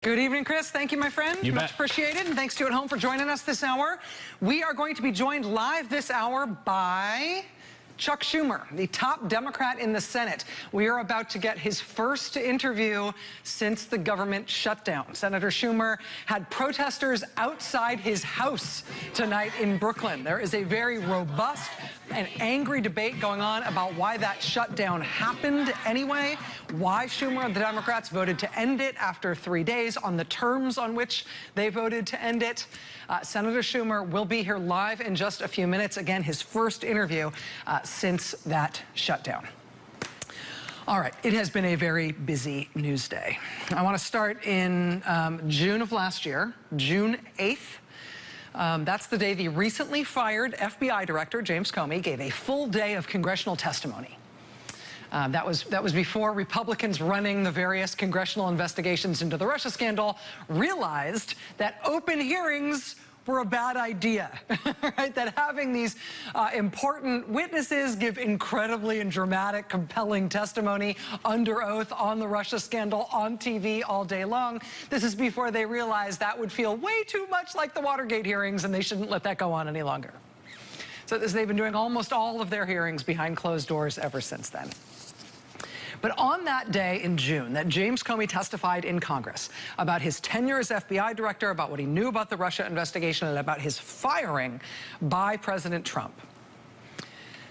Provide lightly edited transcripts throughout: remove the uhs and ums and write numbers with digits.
Good evening, Chris. Thank you, my friend. You bet. Much appreciated. And thanks to you at home for joining us this hour. We are going to be joined live this hour by Chuck Schumer, the top Democrat in the Senate. We are about to get his first interview since the government shutdown. Senator Schumer had protesters outside his house tonight in Brooklyn. There is a very robust and angry debate going on about why that shutdown happened anyway, why Schumer and the Democrats voted to end it after 3 days on the terms on which they voted to end it. Senator Schumer will be here live in just a few minutes. Again, his first interview since that shutdown. All right, it has been a very busy news day. I want to start in June of last year, June 8th. That's the day the recently fired FBI director, James Comey, gave a full day of congressional testimony. That was before Republicans running the various congressional investigations into the Russia scandal realized that open hearings were a bad idea, right? That having these important witnesses give incredibly and dramatic, compelling testimony under oath on the Russia scandal on TV all day long. This is before they realized that would feel way too much like the Watergate hearings and they shouldn't let that go on any longer. So they've been doing almost all of their hearings behind closed doors ever since then. But on that day in June that James Comey testified in Congress about his tenure as FBI director, about what he knew about the Russia investigation, and about his firing by President Trump,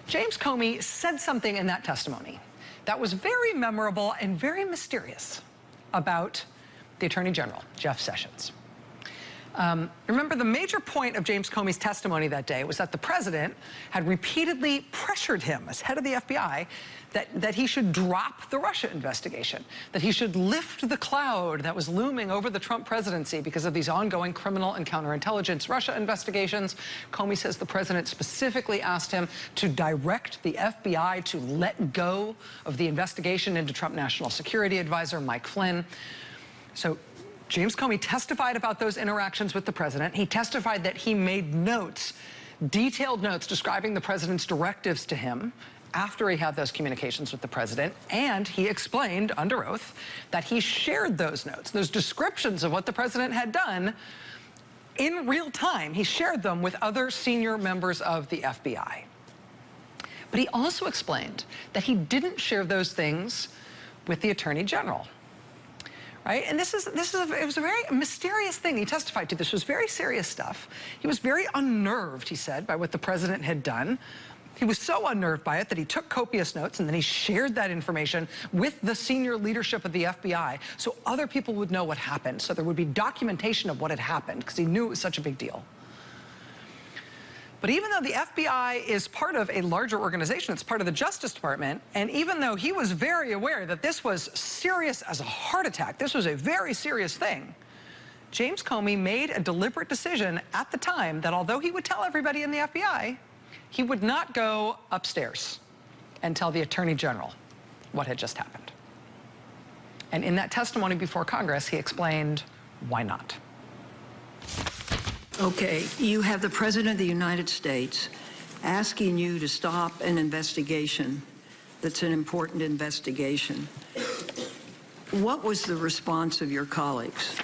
James Comey said something in that testimony that was very memorable and very mysterious about the Attorney General, Jeff Sessions. Remember, the major point of James Comey's testimony that day was that the president had repeatedly pressured him as head of the FBI that he should drop the Russia investigation, that he should lift the cloud that was looming over the Trump presidency because of these ongoing criminal and counterintelligence Russia investigations. Comey says the president specifically asked him to direct the FBI to let go of the investigation into Trump National Security Advisor Mike Flynn. So James Comey testified about those interactions with the president. He testified that he made notes, detailed notes describing the president's directives to him after he had those communications with the president, and he explained under oath that he shared those notes, those descriptions of what the president had done in real time. He shared them with other senior members of the FBI. But he also explained that he didn't share those things with the Attorney General. Right? And it was a very mysterious thing he testified to. This was very serious stuff. He was very unnerved, he said, by what the president had done. He was so unnerved by it that he took copious notes and then he shared that information with the senior leadership of the FBI so other people would know what happened, so there would be documentation of what had happened, because he knew it was such a big deal. But even though the FBI is part of a larger organization, it's part of the Justice Department, and even though he was very aware that this was serious as a heart attack, this was a very serious thing, James Comey made a deliberate decision at the time that although he would tell everybody in the FBI, he would not go upstairs and tell the Attorney General what had just happened. And in that testimony before Congress, he explained why not. Okay, you have the President of the United States asking you to stop an investigation that's an important investigation. What was the response of your colleagues?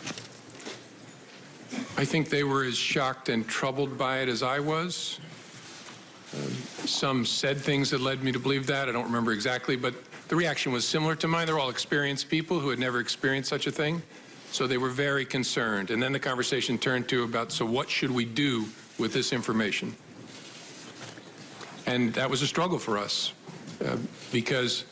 I think they were as shocked and troubled by it as I was. Some said things that led me to believe that. I don't remember exactly, but the reaction was similar to mine. They're all experienced people who had never experienced such a thing. So they were very concerned. And then the conversation turned to about, so what should we do with this information? And that was a struggle for us because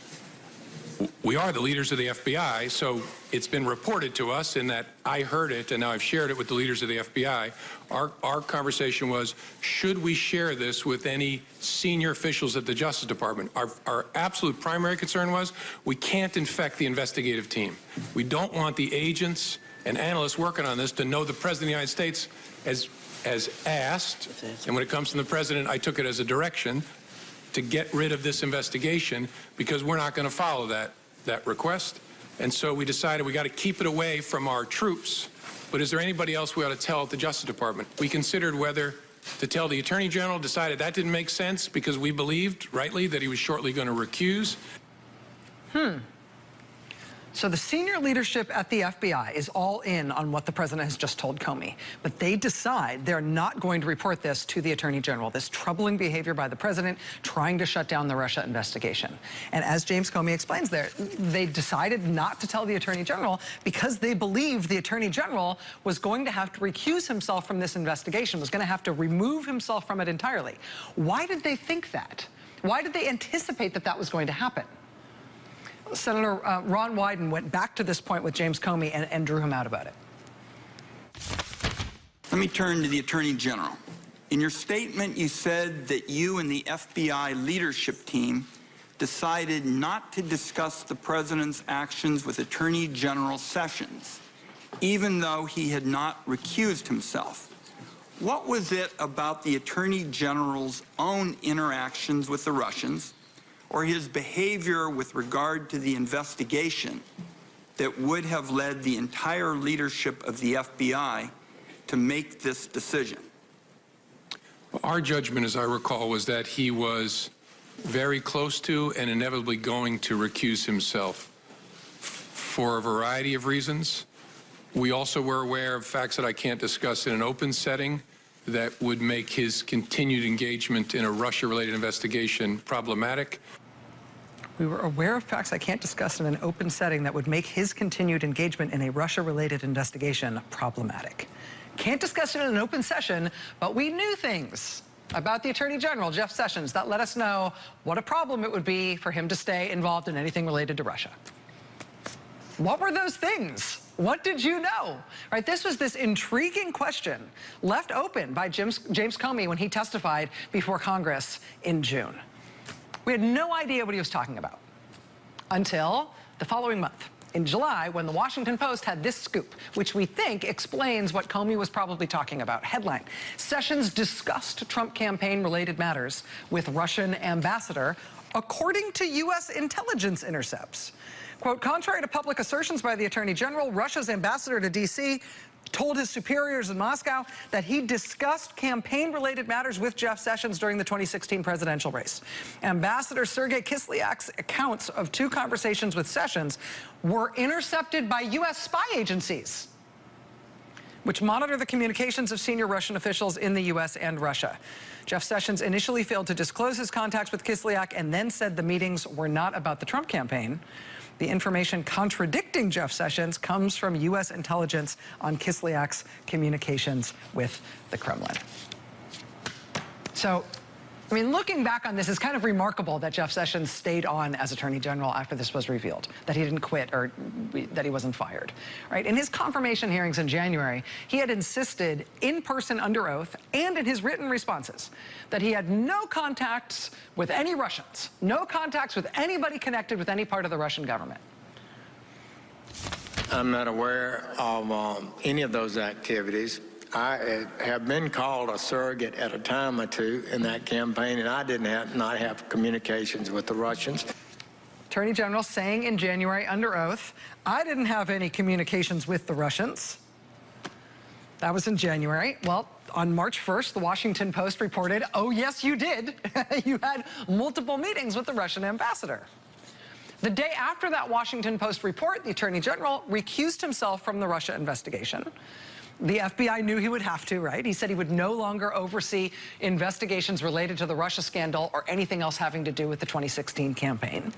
we are the leaders of the FBI, so it's been reported to us in that I heard it and now I've shared it with the leaders of the FBI. Our conversation was, should we share this with any senior officials at the Justice Department? Our absolute primary concern was we can't infect the investigative team. We don't want the agents and analysts working on this to know the President of the United States as asked, and when it comes from the President, I took it as a direction to get rid of this investigation because we're not going to follow that request. And so we decided we got to keep it away from our troops. But is there anybody else we ought to tell at the Justice Department? We considered whether to tell the Attorney General, decided that didn't make sense because we believed, rightly, that he was shortly going to recuse. So the senior leadership at the FBI is all in on what the president has just told Comey, but they decide they're not going to report this to the attorney general, this troubling behavior by the president trying to shut down the Russia investigation. And as James Comey explains there, they decided not to tell the attorney general because they believed the attorney general was going to have to recuse himself from this investigation, was going to have to remove himself from it entirely. Why did they think that? Why did they anticipate that that was going to happen? Senator Ron Wyden went back to this point with James Comey and drew him out about it. Let me turn to the Attorney General. In your statement, you said that you and the FBI leadership team decided not to discuss the president's actions with Attorney General Sessions, even though he had not recused himself. What was it about the Attorney General's own interactions with the Russians or his behavior with regard to the investigation that would have led the entire leadership of the FBI to make this decision? Our judgment, as I recall, was that he was very close to and inevitably going to recuse himself for a variety of reasons. We also were aware of facts that I can't discuss in an open setting that would make his continued engagement in a Russia-related investigation problematic. We were aware of facts I can't discuss in an open setting that would make his continued engagement in a Russia-related investigation problematic. Can't discuss it in an open session, but we knew things about the Attorney General, Jeff Sessions, that let us know what a problem it would be for him to stay involved in anything related to Russia. What were those things? What did you know? Right, this was this intriguing question left open by James Comey when he testified before Congress in June. We had no idea what he was talking about until the following month, in July, when the Washington Post had this scoop, which we think explains what Comey was probably talking about. Headline: Sessions discussed Trump campaign-related matters with Russian ambassador, according to U.S. intelligence intercepts. Quote, contrary to public assertions by the Attorney General, Russia's ambassador to D.C. told his superiors in Moscow that he discussed campaign-related matters with Jeff Sessions during the 2016 presidential race. Ambassador Sergei Kislyak's accounts of two conversations with Sessions were intercepted by U.S. spy agencies, which monitor the communications of senior Russian officials in the U.S. and Russia. Jeff Sessions initially failed to disclose his contacts with Kislyak and then said the meetings were not about the Trump campaign. The information contradicting Jeff Sessions comes from U.S. intelligence on Kislyak's communications with the Kremlin. So, I mean, looking back on this, it's kind of remarkable that Jeff Sessions stayed on as Attorney General after this was revealed, that he didn't quit or that he wasn't fired, right? In his confirmation hearings in January, he had insisted in person under oath and in his written responses that he had no contacts with any Russians, no contacts with anybody connected with any part of the Russian government. I'm not aware of any of those activities. I have been called a surrogate at a time or two in that campaign, and I did not have communications with the Russians. Attorney General saying in January under oath, I didn't have any communications with the Russians. That was in January. Well, on March 1st, the Washington Post reported, oh, yes, you did. You had multiple meetings with the Russian ambassador. The day after that Washington Post report, the Attorney General recused himself from the Russia investigation. The FBI knew he would have to, right? He said he would no longer oversee investigations related to the Russia scandal or anything else having to do with the 2016 campaign.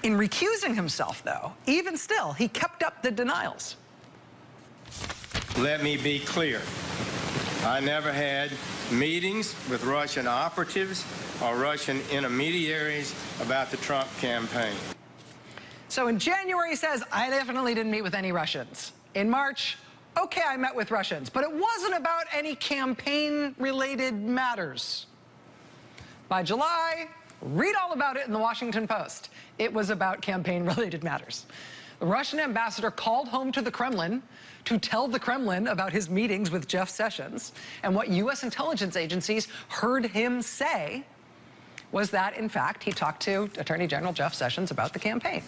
In recusing himself, though, even still, he kept up the denials. Let me be clear. I never had meetings with Russian operatives or Russian intermediaries about the Trump campaign. So in January, he says, I definitely didn't meet with any Russians. In March, okay, I met with Russians, but it wasn't about any campaign-related matters. By July, read all about it in the Washington Post. It was about campaign-related matters. The Russian ambassador called home to the Kremlin to tell the Kremlin about his meetings with Jeff Sessions, and what U.S. intelligence agencies heard him say was that, in fact, he talked to Attorney General Jeff Sessions about the campaign.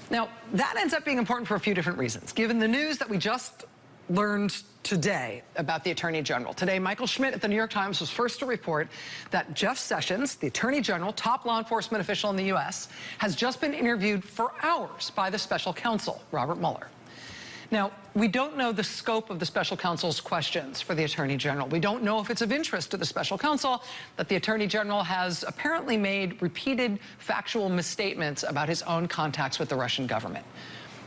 Now, that ends up being important for a few different reasons. Given the news that we just learned today about the Attorney General. Today, Michael Schmidt at the New York Times was first to report that Jeff Sessions, the Attorney General, top law enforcement official in the U.S., has just been interviewed for hours by the special counsel, Robert Mueller. Now, we don't know the scope of the special counsel's questions for the Attorney General. We don't know if it's of interest to the special counsel that the Attorney General has apparently made repeated factual misstatements about his own contacts with the Russian government,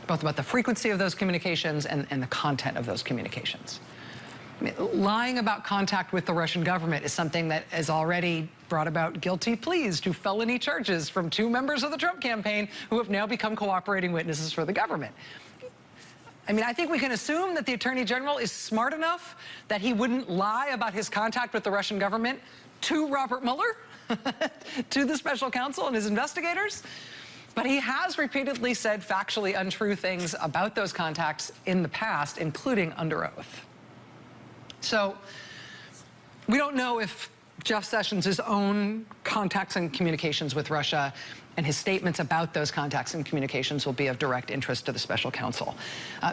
both about the frequency of those communications and the content of those communications. I mean, lying about contact with the Russian government is something that has already brought about guilty pleas to felony charges from 2 members of the Trump campaign who have now become cooperating witnesses for the government. I mean, I think we can assume that the Attorney General is smart enough that he wouldn't lie about his contact with the Russian government to Robert Mueller, to the special counsel and his investigators. But he has repeatedly said factually untrue things about those contacts in the past, including under oath. So we don't know if Jeff Sessions' own contacts and communications with Russia and his statements about those contacts and communications will be of direct interest to the special counsel.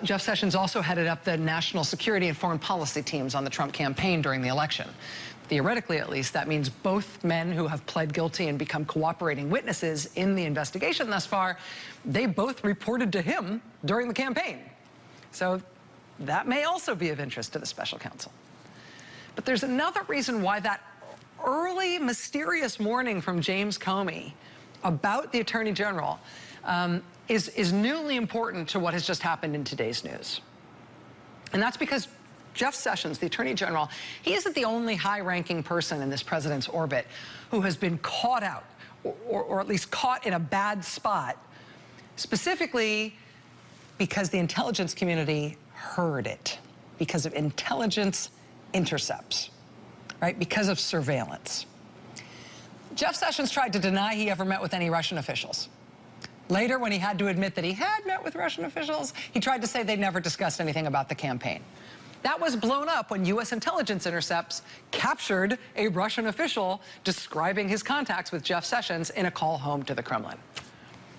Jeff Sessions also headed up the national security and foreign policy teams on the Trump campaign during the election. Theoretically, at least, that means both men who have pled guilty and become cooperating witnesses in the investigation thus far, they both reported to him during the campaign. So that may also be of interest to the special counsel. But there's another reason why that early, mysterious warning from James Comey about the Attorney General is newly important to what has just happened in today's news. And that's because Jeff Sessions, the Attorney General, he isn't the only high-ranking person in this president's orbit who has been caught out, or at least caught in a bad spot, specifically because the intelligence community heard it, because of intelligence intercepts, right? Because of surveillance. Jeff Sessions tried to deny he ever met with any Russian officials. Later, when he had to admit that he had met with Russian officials, he tried to say they'd never discussed anything about the campaign. That was blown up when U.S. intelligence intercepts captured a Russian official describing his contacts with Jeff Sessions in a call home to the Kremlin.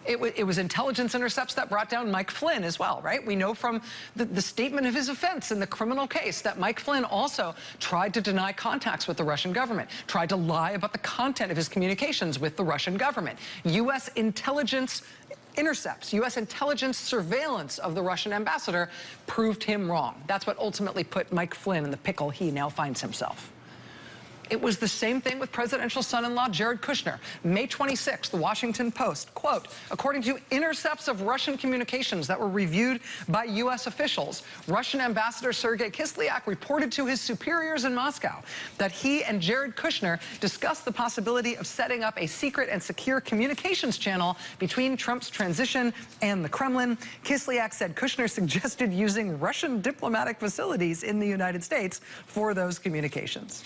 It was intelligence intercepts that brought down Mike Flynn as well, right? We know from the statement of his offense in the criminal case that Mike Flynn also tried to deny contacts with the Russian government, tried to lie about the content of his communications with the Russian government. U.S. intelligence intercepts, U.S. intelligence surveillance of the Russian ambassador proved him wrong. That's what ultimately put Mike Flynn in the pickle he now finds himself. It was the same thing with presidential son-in-law Jared Kushner. May 26th, the Washington Post, quote, according to intercepts of Russian communications that were reviewed by U.S. officials, Russian Ambassador Sergei Kislyak reported to his superiors in Moscow that he and Jared Kushner discussed the possibility of setting up a secret and secure communications channel between Trump's transition and the Kremlin. Kislyak said Kushner suggested using Russian diplomatic facilities in the United States for those communications.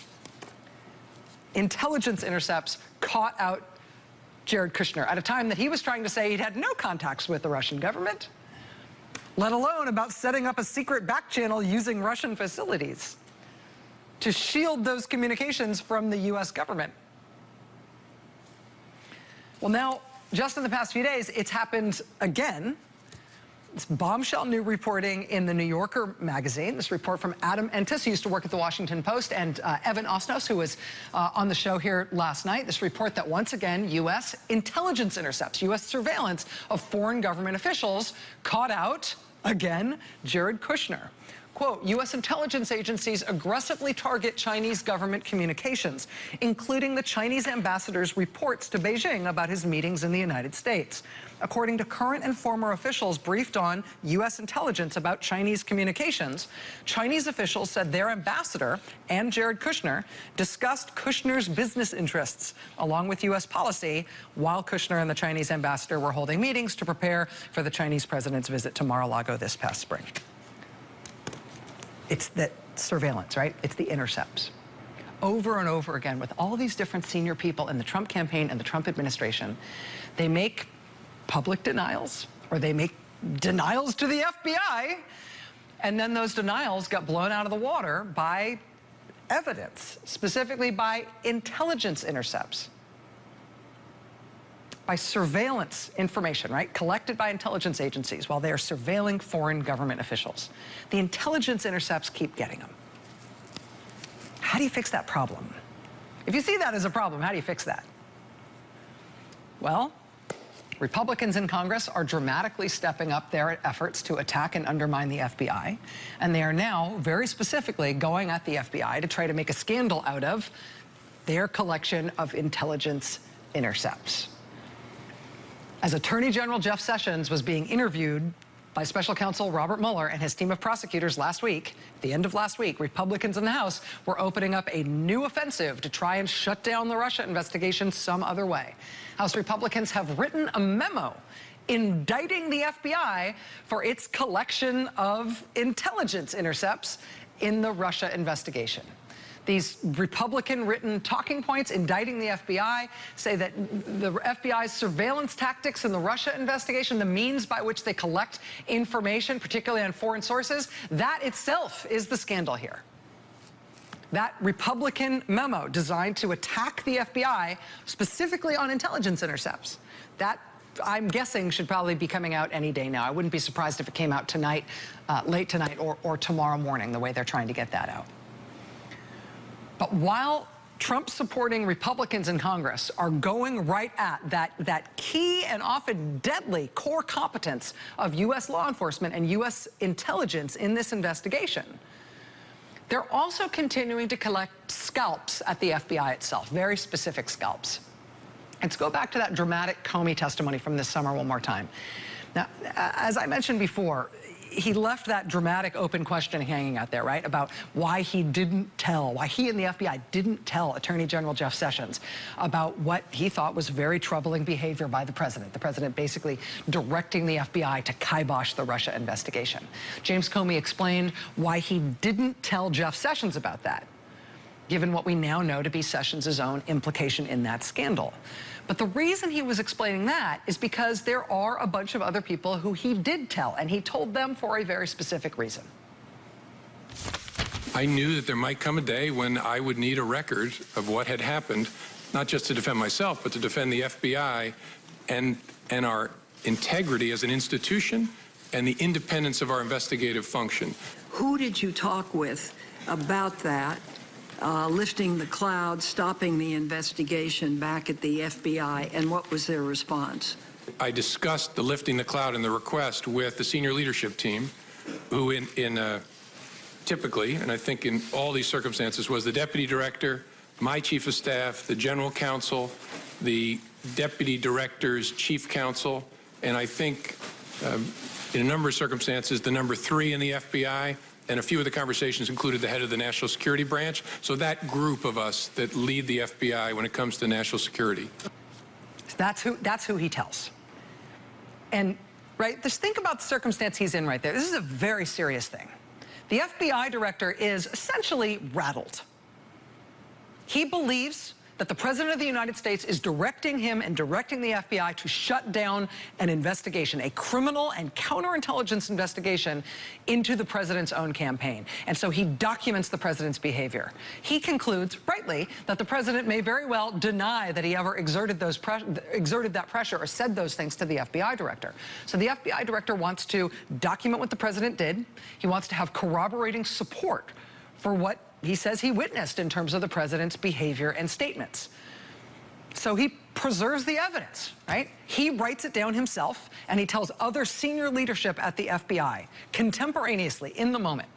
Intelligence intercepts caught out Jared Kushner at a time that he was trying to say he'd had no contacts with the Russian government, let alone about setting up a secret back channel using Russian facilities to shield those communications from the U.S. government. Well, now, just in the past few days, it's happened again. It's bombshell new reporting in the New Yorker magazine. This report from Adam Entis, who used to work at the Washington Post, and Evan Osnos, who was on the show here last night. This report that once again, U.S. intelligence intercepts, U.S. surveillance of foreign government officials caught out, again, Jared Kushner. Quote, U.S. intelligence agencies aggressively target Chinese government communications, including the Chinese ambassador's reports to Beijing about his meetings in the United States. According to current and former officials briefed on U.S. intelligence about Chinese communications, Chinese officials said their ambassador and Jared Kushner discussed Kushner's business interests along with U.S. policy while Kushner and the Chinese ambassador were holding meetings to prepare for the Chinese president's visit to Mar-a-Lago this past spring. It's the surveillance, right? It's the intercepts. Over and over again, with all these different senior people in the Trump campaign and the Trump administration, they make public denials, or they make denials to the FBI, and then those denials got blown out of the water by evidence, specifically by intelligence intercepts. by surveillance information, right, collected by intelligence agencies while they are surveilling foreign government officials. The intelligence intercepts keep getting them. How do you fix that problem? If you see that as a problem, how do you fix that? Well, Republicans in Congress are dramatically stepping up their efforts to attack and undermine the FBI, and they are now very specifically going at the FBI to try to make a scandal out of their collection of intelligence intercepts. As Attorney General Jeff Sessions was being interviewed by Special Counsel Robert Mueller and his team of prosecutors last week, at the end of last week, Republicans in the House were opening up a new offensive to try and shut down the Russia investigation some other way. House Republicans have written a memo indicting the FBI for its collection of intelligence intercepts in the Russia investigation. These Republican-written talking points indicting the FBI say that the FBI's surveillance tactics in the Russia investigation, the means by which they collect information, particularly on foreign sources, that itself is the scandal here. That Republican memo designed to attack the FBI specifically on intelligence intercepts, that I'm guessing should probably be coming out any day now. I wouldn't be surprised if it came out tonight, late tonight or tomorrow morning, the way they're trying to get that out. But while Trump-supporting Republicans in Congress are going right at that key and often deadly core competence of U.S. law enforcement and U.S. intelligence in this investigation, they're also continuing to collect scalps at the FBI itself, very specific scalps. Let's go back to that dramatic Comey testimony from this summer one more time. Now, as I mentioned before, he left that dramatic open question hanging out there, right, about why he and the FBI didn't tell Attorney General Jeff Sessions about what he thought was very troubling behavior by the president basically directing the FBI to kibosh the Russia investigation. James Comey explained why he didn't tell Jeff Sessions about that, given what we now know to be Sessions' own implication in that scandal. But the reason he was explaining that is because there are a bunch of other people who he did tell, and he told them for a very specific reason. I knew that there might come a day when I would need a record of what had happened, not just to defend myself, but to defend the FBI and our integrity as an institution and the independence of our investigative function. Who did you talk with about that? Lifting the cloud, stopping the investigation back at the FBI, and what was their response? I discussed the lifting the cloud and the request with the senior leadership team, who typically, and I think in all these circumstances, was the deputy director, my chief of staff, the general counsel, the deputy director's chief counsel, and I think in a number of circumstances, the number 3 in the FBI, and a few of the conversations included the head of the National Security Branch. So that group of us that lead the FBI when it comes to national security. That's who he tells. And, right, just think about the circumstance he's in right there. This is a very serious thing. The FBI director is essentially rattled. He believes that the President of the United States is directing him and directing the FBI to shut down an investigation, a criminal and counterintelligence investigation into the President's own campaign. And so he documents the President's behavior. He concludes, rightly, that the President may very well deny that he ever exerted that pressure or said those things to the FBI director. So the FBI director wants to document what the President did. He wants to have corroborating support for what he says he witnessed in terms of the President's behavior and statements. So he preserves the evidence, right? He writes it down himself, and he tells other senior leadership at the FBI contemporaneously in the moment.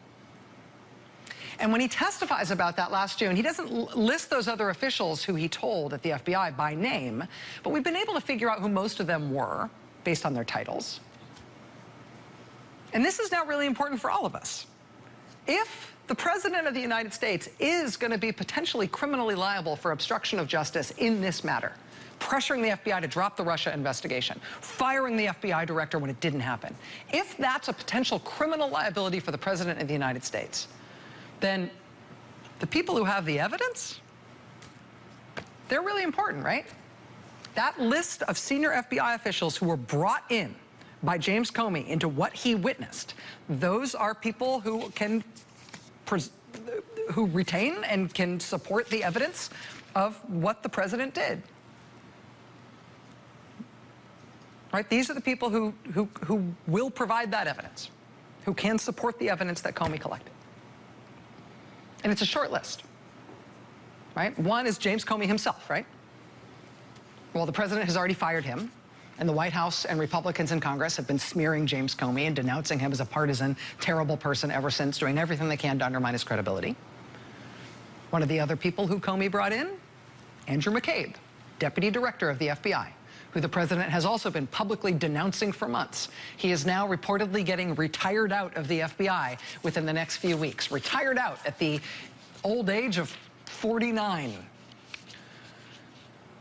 And when he testifies about that last June, he doesn't list those other officials who he told at the FBI by name, but we've been able to figure out who most of them were based on their titles. And this is now really important for all of us. If the President of the United States is going to be potentially criminally liable for obstruction of justice in this matter, pressuring the FBI to drop the Russia investigation, firing the FBI director when it didn't happen. If that's a potential criminal liability for the President of the United States, then the people who have the evidence, they're really important, right? That list of senior FBI officials who were brought in by James Comey into what he witnessed, those are people who retain and can support the evidence of what the President did. right? These are the people who will provide that evidence, who can support the evidence that Comey collected. And it's a short list, right? One is James Comey himself, right? Well, the president has already fired him, and the White House and Republicans in Congress have been smearing James Comey and denouncing him as a partisan, terrible person ever since, doing everything they can to undermine his credibility. One of the other people who Comey brought in, Andrew McCabe, deputy director of the FBI, who the president has also been publicly denouncing for months. He is now reportedly getting retired out of the FBI within the next few weeks. Retired out at the old age of 49.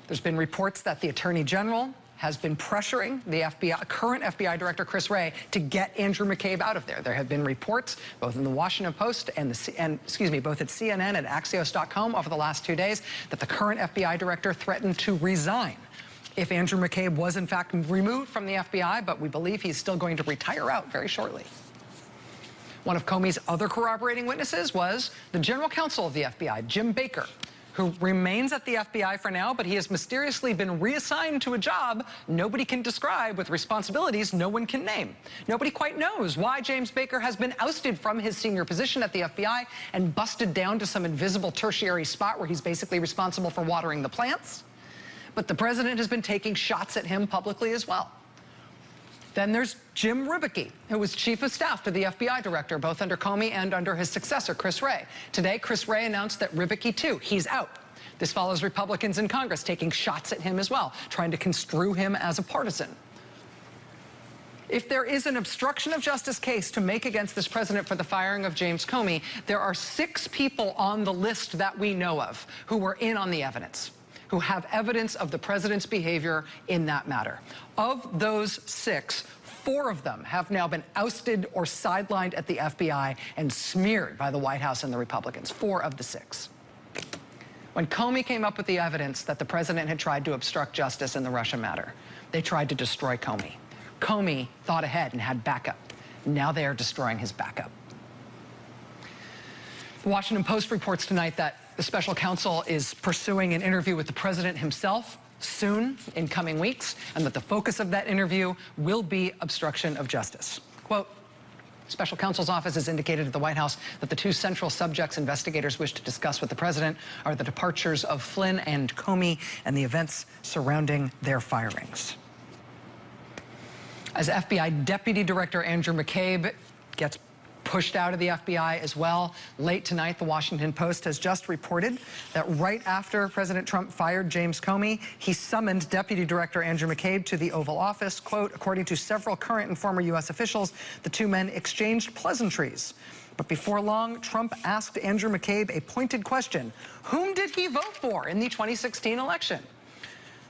There's been reports that the Attorney General has been pressuring the current FBI Director Chris Wray to get Andrew McCabe out of there. There have been reports, both in the Washington Post and both at CNN and Axios.com over the last 2 days, that the current FBI Director threatened to resign if Andrew McCabe was in fact removed from the FBI, but we believe he's still going to retire out very shortly. One of Comey's other corroborating witnesses was the General Counsel of the FBI, Jim Baker, who remains at the FBI for now, but he has mysteriously been reassigned to a job nobody can describe with responsibilities no one can name. Nobody quite knows why James Baker has been ousted from his senior position at the FBI and busted down to some invisible tertiary spot where he's basically responsible for watering the plants. But the president has been taking shots at him publicly as well. Then there's Jim Ribicki, who was chief of staff to the FBI director, both under Comey and under his successor, Chris Wray. Today, Chris Wray announced that Ribicki, too, he's out. This follows Republicans in Congress taking shots at him as well, trying to construe him as a partisan. If there is an obstruction of justice case to make against this president for the firing of James Comey, there are 6 people on the list that we know of who were in on the evidence, who have evidence of the president's behavior in that matter. Of those 6, 4 of them have now been ousted or sidelined at the FBI and smeared by the White House and the Republicans. 4 of the 6. When Comey came up with the evidence that the president had tried to obstruct justice in the Russia matter, they tried to destroy Comey. Comey thought ahead and had backup. Now they are destroying his backup. The Washington Post reports tonight that the special counsel is pursuing an interview with the president himself soon, in coming weeks, and that the focus of that interview will be obstruction of justice. Quote, special counsel's office has indicated to the White House that the 2 central subjects investigators wish to discuss with the president are the departures of Flynn and Comey and the events surrounding their firings. As FBI Deputy Director Andrew McCabe gets pushed out of the FBI as well. Late tonight, the Washington Post has just reported that right after President Trump fired James Comey, he summoned Deputy Director Andrew McCabe to the Oval Office. Quote, according to several current and former U.S. officials, the 2 men exchanged pleasantries. But before long, Trump asked Andrew McCabe a pointed question. Whom did he vote for in the 2016 election?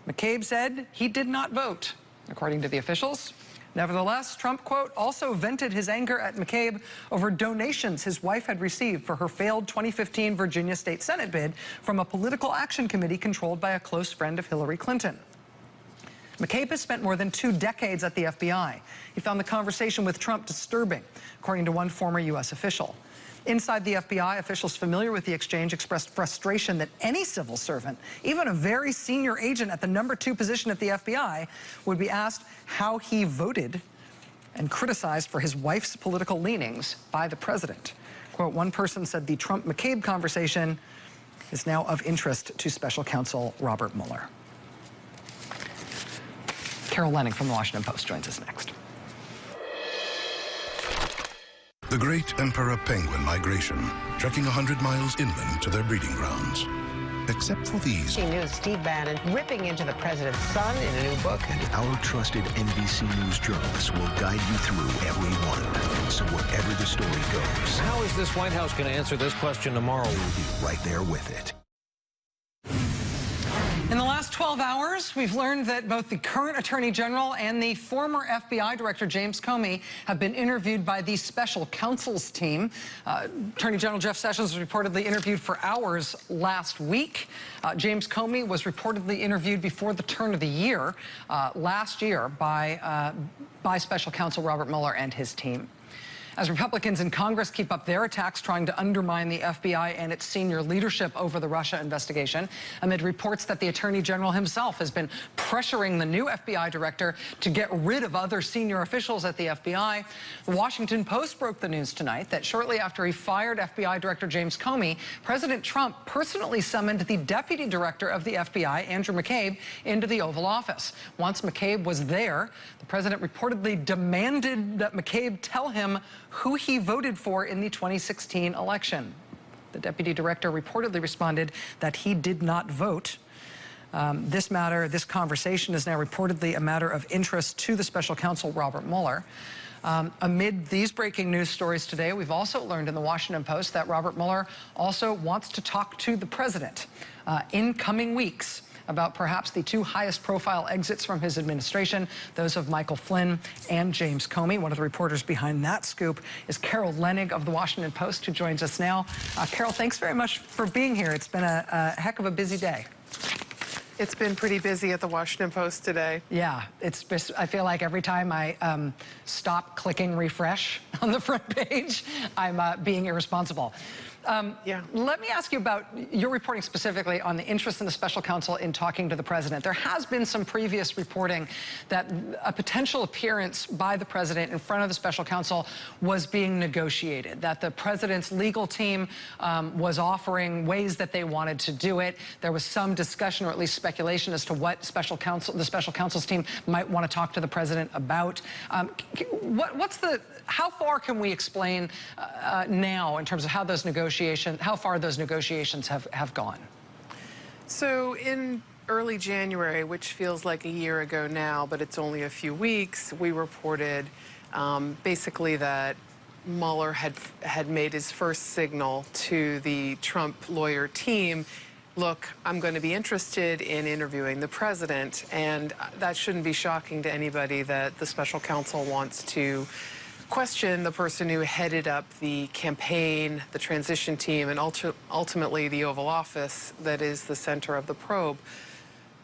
McCabe said he did not vote, according to the officials. Nevertheless, Trump, quote, also vented his anger at McCabe over donations his wife had received for her failed 2015 Virginia State Senate bid from a political action committee controlled by a close friend of Hillary Clinton. McCabe has spent more than 2 decades at the FBI. He found the conversation with Trump disturbing, according to one former U.S. official. Inside the FBI, officials familiar with the exchange expressed frustration that any civil servant, even a very senior agent at the number 2 position at the FBI, would be asked how he voted and criticized for his wife's political leanings by the president. Quote, one person said the Trump-McCabe conversation is now of interest to special counsel Robert Mueller. Carol Lenning from the Washington Post joins us next. The great emperor penguin migration, trekking 100 miles inland to their breeding grounds. Except for these. News' Steve Bannon ripping into the president's son in a new book. And our trusted NBC News journalists will guide you through every one. So wherever the story goes. How is this White House going to answer this question tomorrow? We'll be right there with it. In the last 12 hours, we've learned that both the current Attorney General and the former FBI Director James Comey have been interviewed by the special counsel's team. Attorney General Jeff Sessions was reportedly interviewed for hours last week. James Comey was reportedly interviewed before the turn of the year last year by special counsel Robert Mueller and his team. as Republicans in Congress keep up their attacks trying to undermine the FBI and its senior leadership over the Russia investigation, amid reports that the Attorney General himself has been pressuring the new FBI director to get rid of other senior officials at the FBI. The Washington Post broke the news tonight that shortly after he fired FBI Director James Comey, President Trump personally summoned the Deputy Director of the FBI, Andrew McCabe, into the Oval Office. Once McCabe was there, the president reportedly demanded that McCabe tell him who he voted for in the 2016 election. The Deputy Director reportedly responded that he did not vote. This conversation is now reportedly a matter of interest to the special counsel, Robert Mueller. Amid these breaking news stories today, we've also learned in the Washington Post that Robert Mueller also wants to talk to the president in coming weeks about perhaps the two highest profile exits from his administration, those of Michael Flynn and James Comey. One of the reporters behind that scoop is Carol Leonnig of the Washington Post, who joins us now. Carol, thanks very much for being here. It's been a heck of a busy day. It's been pretty busy at the Washington Post today. Yeah, it's just, I feel like every time I stop clicking refresh on the front page, I'm being irresponsible. Let me ask you about your reporting specifically on the interest in the special counsel in talking to the president. There has been some previous reporting that a potential appearance by the president in front of the special counsel was being negotiated, that the president's legal team was offering ways that they wanted to do it. There was some discussion, or at least speculation, as to what the special counsel's team might want to talk to the president about. How far can we explain now in terms of how those how far those negotiations have gone? So in early January, which feels like a year ago now, but it's only a few weeks, we reported basically that Mueller had made his first signal to the Trump lawyer team. Look, I'm going to be interested in interviewing the president, and that shouldn't be shocking to anybody that the special counsel wants to question the person who headed up the campaign, the transition team, and ultimately the Oval Office that is the center of the probe.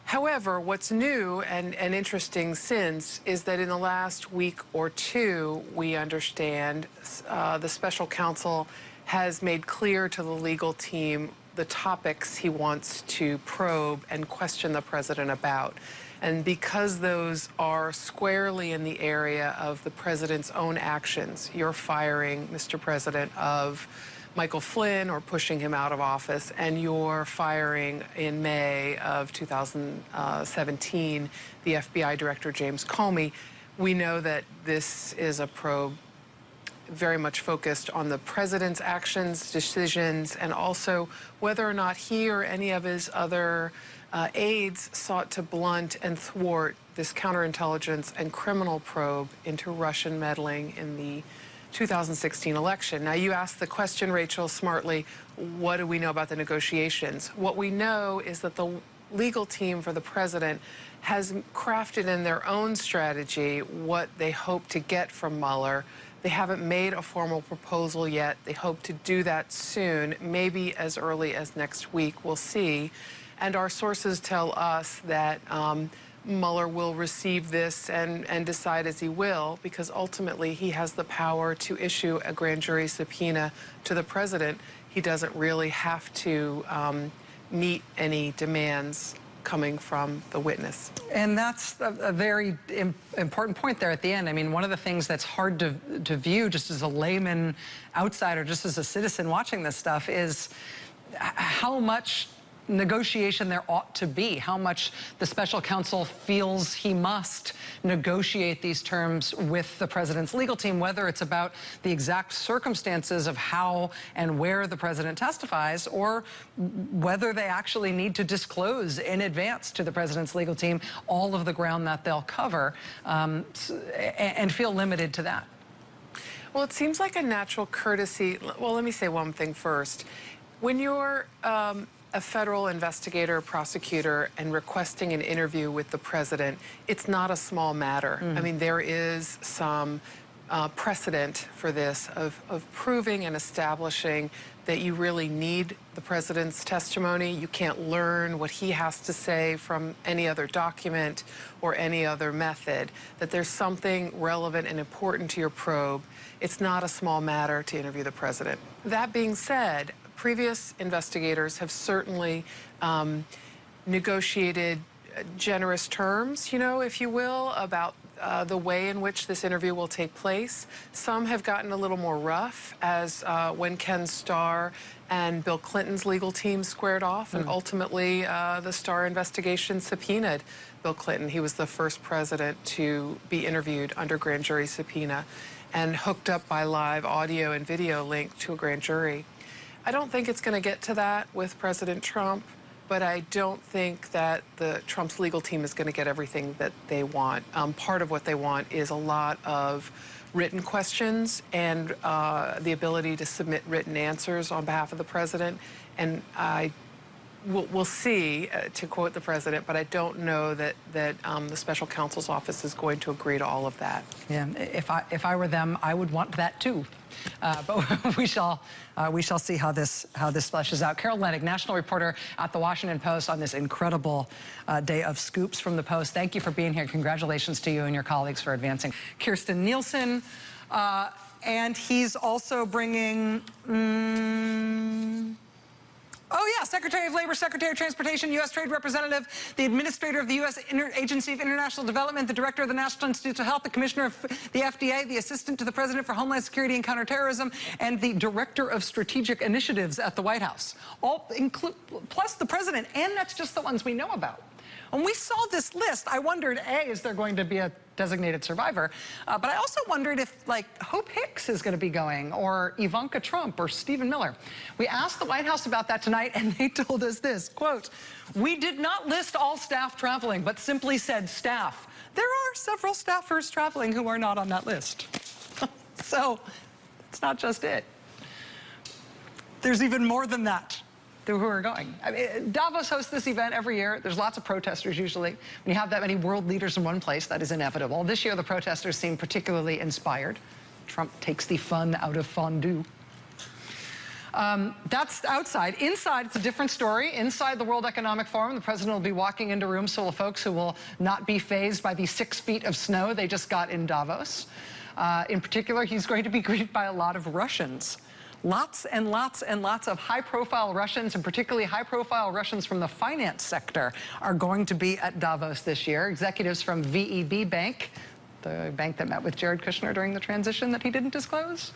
However, what's new and interesting since is that in the last week or two, we understand the special counsel has made clear to the legal team the topics he wants to probe and question the president about. And because those are squarely in the area of the president's own actions, your firing, Mr. President, of Michael Flynn or pushing him out of office, and your firing in May of 2017, the FBI Director James Comey, we know that this is a probe very much focused on the president's actions, decisions, and also whether or not he or any of his other aides sought to blunt and thwart this counterintelligence and criminal probe into Russian meddling in the 2016 election. Now, you asked the question, Rachel, smartly, what do we know about the negotiations? What we know is that the legal team for the president has crafted in their own strategy what they hope to get from Mueller. They haven't made a formal proposal yet. They hope to do that soon, maybe as early as next week. We'll see. And our sources tell us that Mueller will receive this and decide as he will, because ultimately he has the power to issue a grand jury subpoena to the president. He doesn't really have to meet any demands coming from the witness. And that's a very important point there at the end. I mean, one of the things that's hard to view just as a layman outsider, just as a citizen watching this stuff, is how much negotiation there ought to be, how much the special counsel feels he must negotiate these terms with the president's legal team, whether it's about the exact circumstances of how and where the president testifies, or whether they actually need to disclose in advance to the president's legal team all of the ground that they'll cover, and feel limited to that. Well, it seems like a natural courtesy. Well, let me say one thing first. When you're a federal investigator, prosecutor, and requesting an interview with the president, it's not a small matter. I mean, there is some precedent for this of proving and establishing that you really need the president's testimony. You can't learn what he has to say from any other document or any other method, that there's something relevant and important to your probe. It's not a small matter to interview the president. That being said, previous investigators have certainly negotiated generous terms, you know, if you will, about the way in which this interview will take place. Some have gotten a little more rough, as when Ken Starr and Bill Clinton's legal team squared off, and ultimately the Starr investigation subpoenaed Bill Clinton. He was the first president to be interviewed under grand jury subpoena and hooked up by live audio and video link to a grand jury. I don't think it's going to get to that with President Trump, but I don't think that Trump's legal team is going to get everything that they want. Part of what they want is a lot of written questions and the ability to submit written answers on behalf of the president. And we'll see, to quote the president, but I don't know that the special counsel's office is going to agree to all of that. Yeah, if I were them, I would want that too. But we shall see how this fleshes out. Carol Lennig, national reporter at the Washington Post, on this incredible day of scoops from the Post. Thank you for being here. Congratulations to you and your colleagues for advancing. Kirsten Nielsen, and he's also bringing. Oh, yeah, Secretary of Labor, Secretary of Transportation, U.S. Trade Representative, the Administrator of the U.S. Agency of International Development, the Director of the National Institutes of Health, the Commissioner of the FDA, the Assistant to the President for Homeland Security and Counterterrorism, and the Director of Strategic Initiatives at the White House. All plus the President, and that's just the ones we know about. When we saw this list, I wondered, A, is there going to be a designated survivor? But I also wondered if, like, Hope Hicks is going to be going, or Ivanka Trump, or Stephen Miller. We asked the White House about that tonight, and they told us this, quote, "We did not list all staff traveling, but simply said staff. There are several staffers traveling who are not on that list." So it's not just it. There's even more than that who are going. I mean, Davos hosts this event every year. There's lots of protesters usually. When you have that many world leaders in one place, that is inevitable. This year, the protesters seem particularly inspired. Trump takes the fun out of fondue. That's outside. Inside, it's a different story. Inside the World Economic Forum, the president will be walking into rooms full of folks who will not be fazed by the 6 feet of snow they just got in Davos. In particular, he's going to be greeted by a lot of Russians. Lots and lots and lots of high-profile Russians, and particularly high-profile Russians from the finance sector, are going to be at Davos this year. Executives from VEB Bank, the bank that met with Jared Kushner during the transition that he didn't disclose.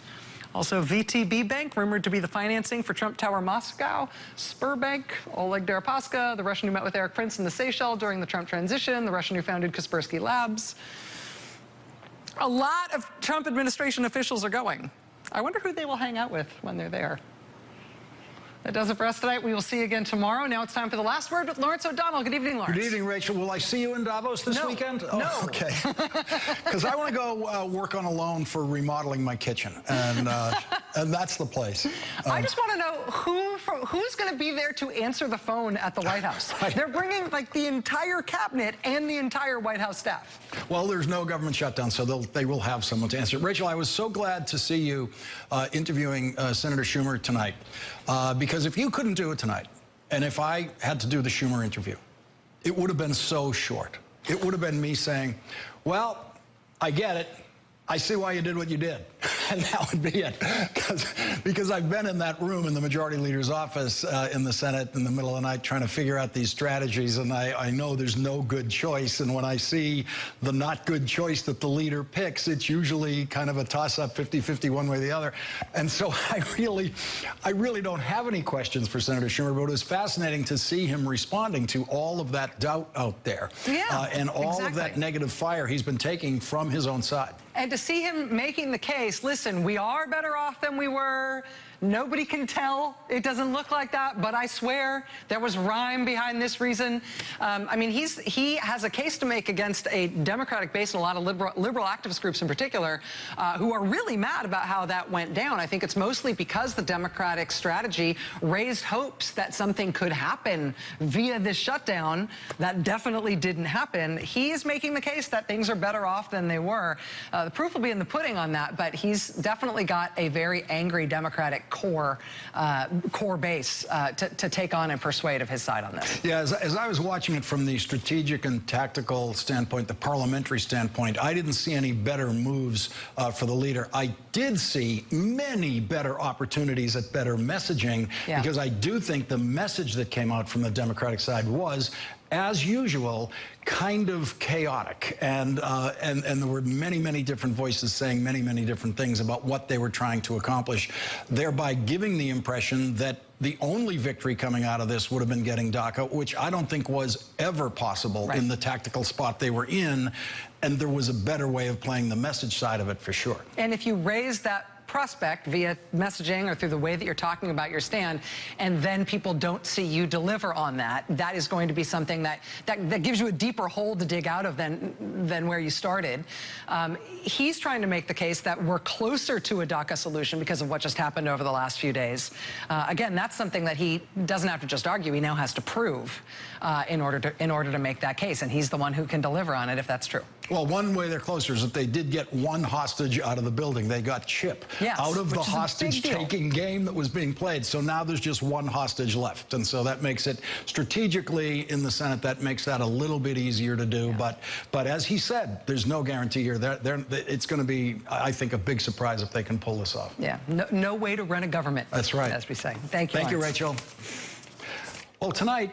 Also VTB Bank, rumored to be the financing for Trump Tower Moscow. Sberbank, Oleg Deripaska, the Russian who met with Eric Prince in the Seychelles during the Trump transition, the Russian who founded Kaspersky Labs. A lot of Trump administration officials are going. I wonder who they will hang out with when they're there. That does it for us tonight. We will see you again tomorrow. Now it's time for the last word with Lawrence O'Donnell. Good evening, Lawrence. Good evening, Rachel. Will I see you in Davos this weekend? Oh, no. Okay. Because I want to go work on a loan for remodeling my kitchen, and that's the place. I just want to know who's going to be there to answer the phone at the White House. They're bringing, like, the entire cabinet and the entire White House staff. Well, there's no government shutdown, so they will have someone to answer. Rachel, I was so glad to see you interviewing Senator Schumer tonight. Because if you couldn't do it tonight, and if I had to do the Schumer interview, it would have been so short. It would have been me saying, well, I get it. I see why you did what you did. And that would be it. Because I've been in that room in the majority leader's office in the Senate in the middle of the night trying to figure out these strategies, and I know there's no good choice. And when I see the not good choice that the leader picks, it's usually kind of a toss-up 50-50 one way or the other. And so I really don't have any questions for Senator Schumer, but it was fascinating to see him responding to all of that doubt out there. Yeah, and all of that negative fire he's been taking from his own side. And to see him making the case, listen, we are better off than we were. Nobody can tell. It doesn't look like that, but I swear there was rhyme behind this reason. I mean, he has a case to make against a Democratic base and a lot of liberal activist groups in particular who are really mad about how that went down. I think it's mostly because the Democratic strategy raised hopes that something could happen via this shutdown. That definitely didn't happen. He is making the case that things are better off than they were. The proof will be in the pudding on that, but he's definitely got a very angry Democratic core base to take on and persuade of his side on this. Yeah, as I was watching it from the strategic and tactical standpoint, the parliamentary standpoint, I didn't see any better moves for the leader. I did see many better opportunities at better messaging, because I do think the message that came out from the Democratic side was, as usual, kind of chaotic, and there were many different voices saying many different things about what they were trying to accomplish, thereby giving the impression that the only victory coming out of this would have been getting DACA, which I don't think was ever possible in the tactical spot they were in, and there was a better way of playing the message side of it for sure. And if you raise that prospect via messaging or through the way that you're talking about your stand, and then people don't see you deliver on that, that is going to be something that gives you a deeper hole to dig out of than where you started. He's trying to make the case that we're closer to a DACA solution because of what just happened over the last few days. Again, that's something that he doesn't have to just argue, he now has to prove in order to make that case, and he's the one who can deliver on it if that's true. Well, one way they're closer is that they did get one hostage out of the building. They got Chip out of the hostage-taking game that was being played. So now there's just one hostage left. And so that makes it, strategically in the Senate, that makes that a little bit easier to do. But as he said, there's no guarantee here. It's going to be, I think, a big surprise if they can pull this off. Yeah, no way to run a government. That's right. As we say. Thank you, Thank you, Rachel. Well, tonight,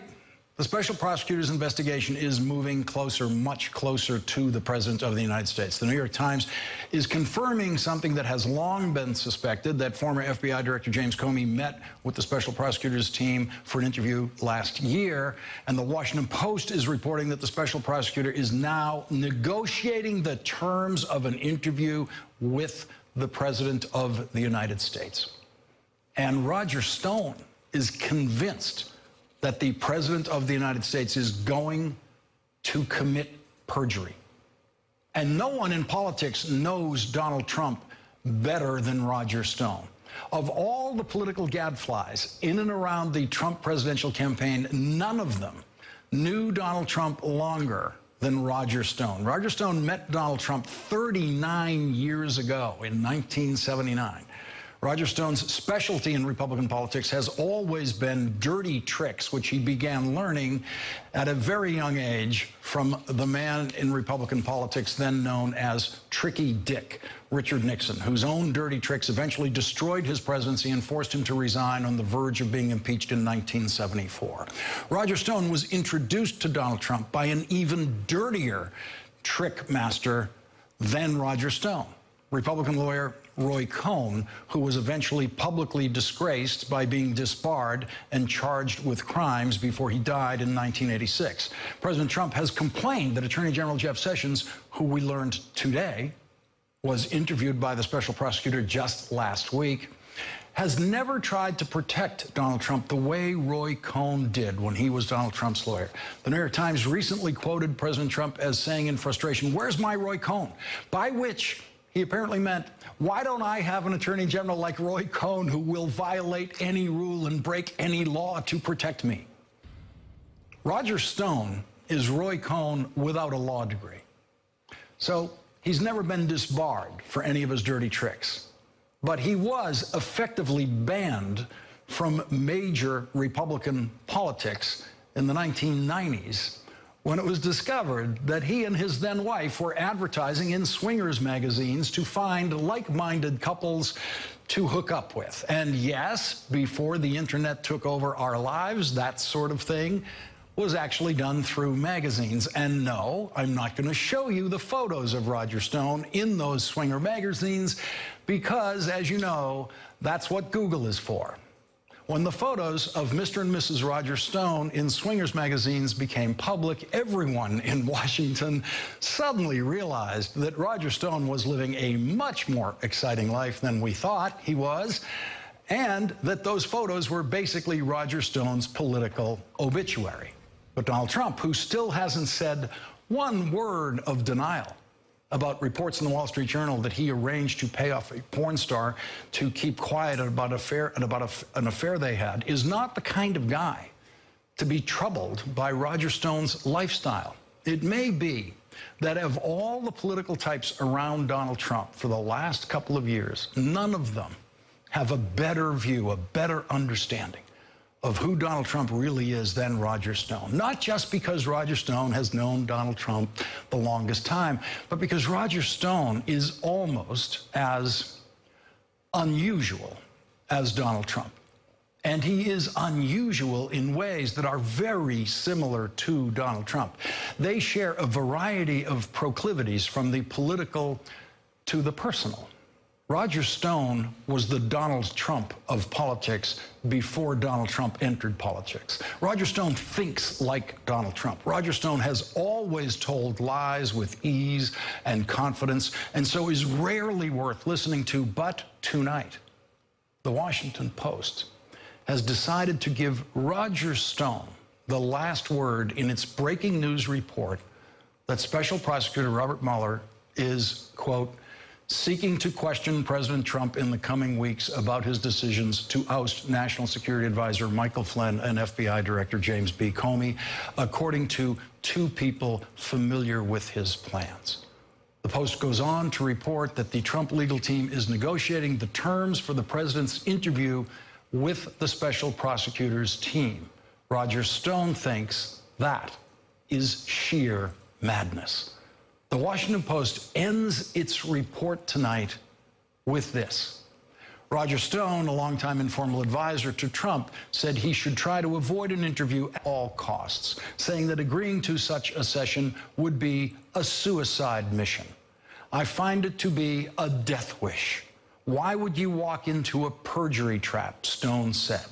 the special prosecutor's investigation is moving closer, much closer to the President of the United States. The New York Times is confirming something that has long been suspected, that former FBI Director James Comey met with the special prosecutor's team for an interview last year. And the Washington Post is reporting that the special prosecutor is now negotiating the terms of an interview with the President of the United States. And Roger Stone is convinced that the President of the United States is going to commit perjury. And no one in politics knows Donald Trump better than Roger Stone. Of all the political gadflies in and around the Trump presidential campaign, none of them knew Donald Trump longer than Roger Stone. Roger Stone met Donald Trump 39 years ago in 1979. Roger Stone's specialty in Republican politics has always been dirty tricks, which he began learning at a very young age from the man in Republican politics then known as Tricky Dick, Richard Nixon, whose own dirty tricks eventually destroyed his presidency and forced him to resign on the verge of being impeached in 1974. Roger Stone was introduced to Donald Trump by an even dirtier trick master than Roger Stone, Republican lawyer Roy Cohn, who was eventually publicly disgraced by being disbarred and charged with crimes before he died in 1986. President Trump has complained that Attorney General Jeff Sessions, who we learned today was interviewed by the special prosecutor just last week, has never tried to protect Donald Trump the way Roy Cohn did when he was Donald Trump's lawyer. The New York Times recently quoted President Trump as saying in frustration, "Where's my Roy Cohn?" By which he apparently meant, why don't I have an attorney general like Roy Cohn who will violate any rule and break any law to protect me? Roger Stone is Roy Cohn without a law degree. So he's never been disbarred for any of his dirty tricks. But he was effectively banned from major Republican politics in the 1990s when it was discovered that he and his then wife were advertising in swingers magazines to find like-minded couples to hook up with. And yes, before the internet took over our lives, that sort of thing was actually done through magazines. And no, I'm not going to show you the photos of Roger Stone in those swinger magazines because, as you know, that's what Google is for. When the photos of Mr. and Mrs. Roger Stone in swingers magazines became public, everyone in Washington suddenly realized that Roger Stone was living a much more exciting life than we thought he was, and that those photos were basically Roger Stone's political obituary. But Donald Trump, who still hasn't said one word of denial about reports in the Wall Street Journal that he arranged to pay off a porn star to keep quiet about an affair they had, is not the kind of guy to be troubled by Roger Stone's lifestyle. It may be that of all the political types around Donald Trump for the last couple of years, none of them have a better view, a better understanding of who Donald Trump really is than Roger Stone. Not just because Roger Stone has known Donald Trump the longest time, but because Roger Stone is almost as unusual as Donald Trump. And he is unusual in ways that are very similar to Donald Trump. They share a variety of proclivities from the political to the personal. Roger Stone was the Donald Trump of politics before Donald Trump entered politics. Roger Stone thinks like Donald Trump. Roger Stone has always told lies with ease and confidence, and so is rarely worth listening to. But tonight, the Washington Post has decided to give Roger Stone the last word in its breaking news report that Special Prosecutor Robert Mueller is, quote, seeking to question President Trump in the coming weeks about his decisions to oust National Security Advisor Michael Flynn and FBI Director James B. Comey, according to two people familiar with his plans. The Post goes on to report that the Trump legal team is negotiating the terms for the president's interview with the special prosecutor's team. Roger Stone thinks that is sheer madness. The Washington Post ends its report tonight with this. Roger Stone, a longtime informal advisor to Trump, said he should try to avoid an interview at all costs, saying that agreeing to such a session would be a suicide mission. I find it to be a death wish. Why would you walk into a perjury trap, Stone said.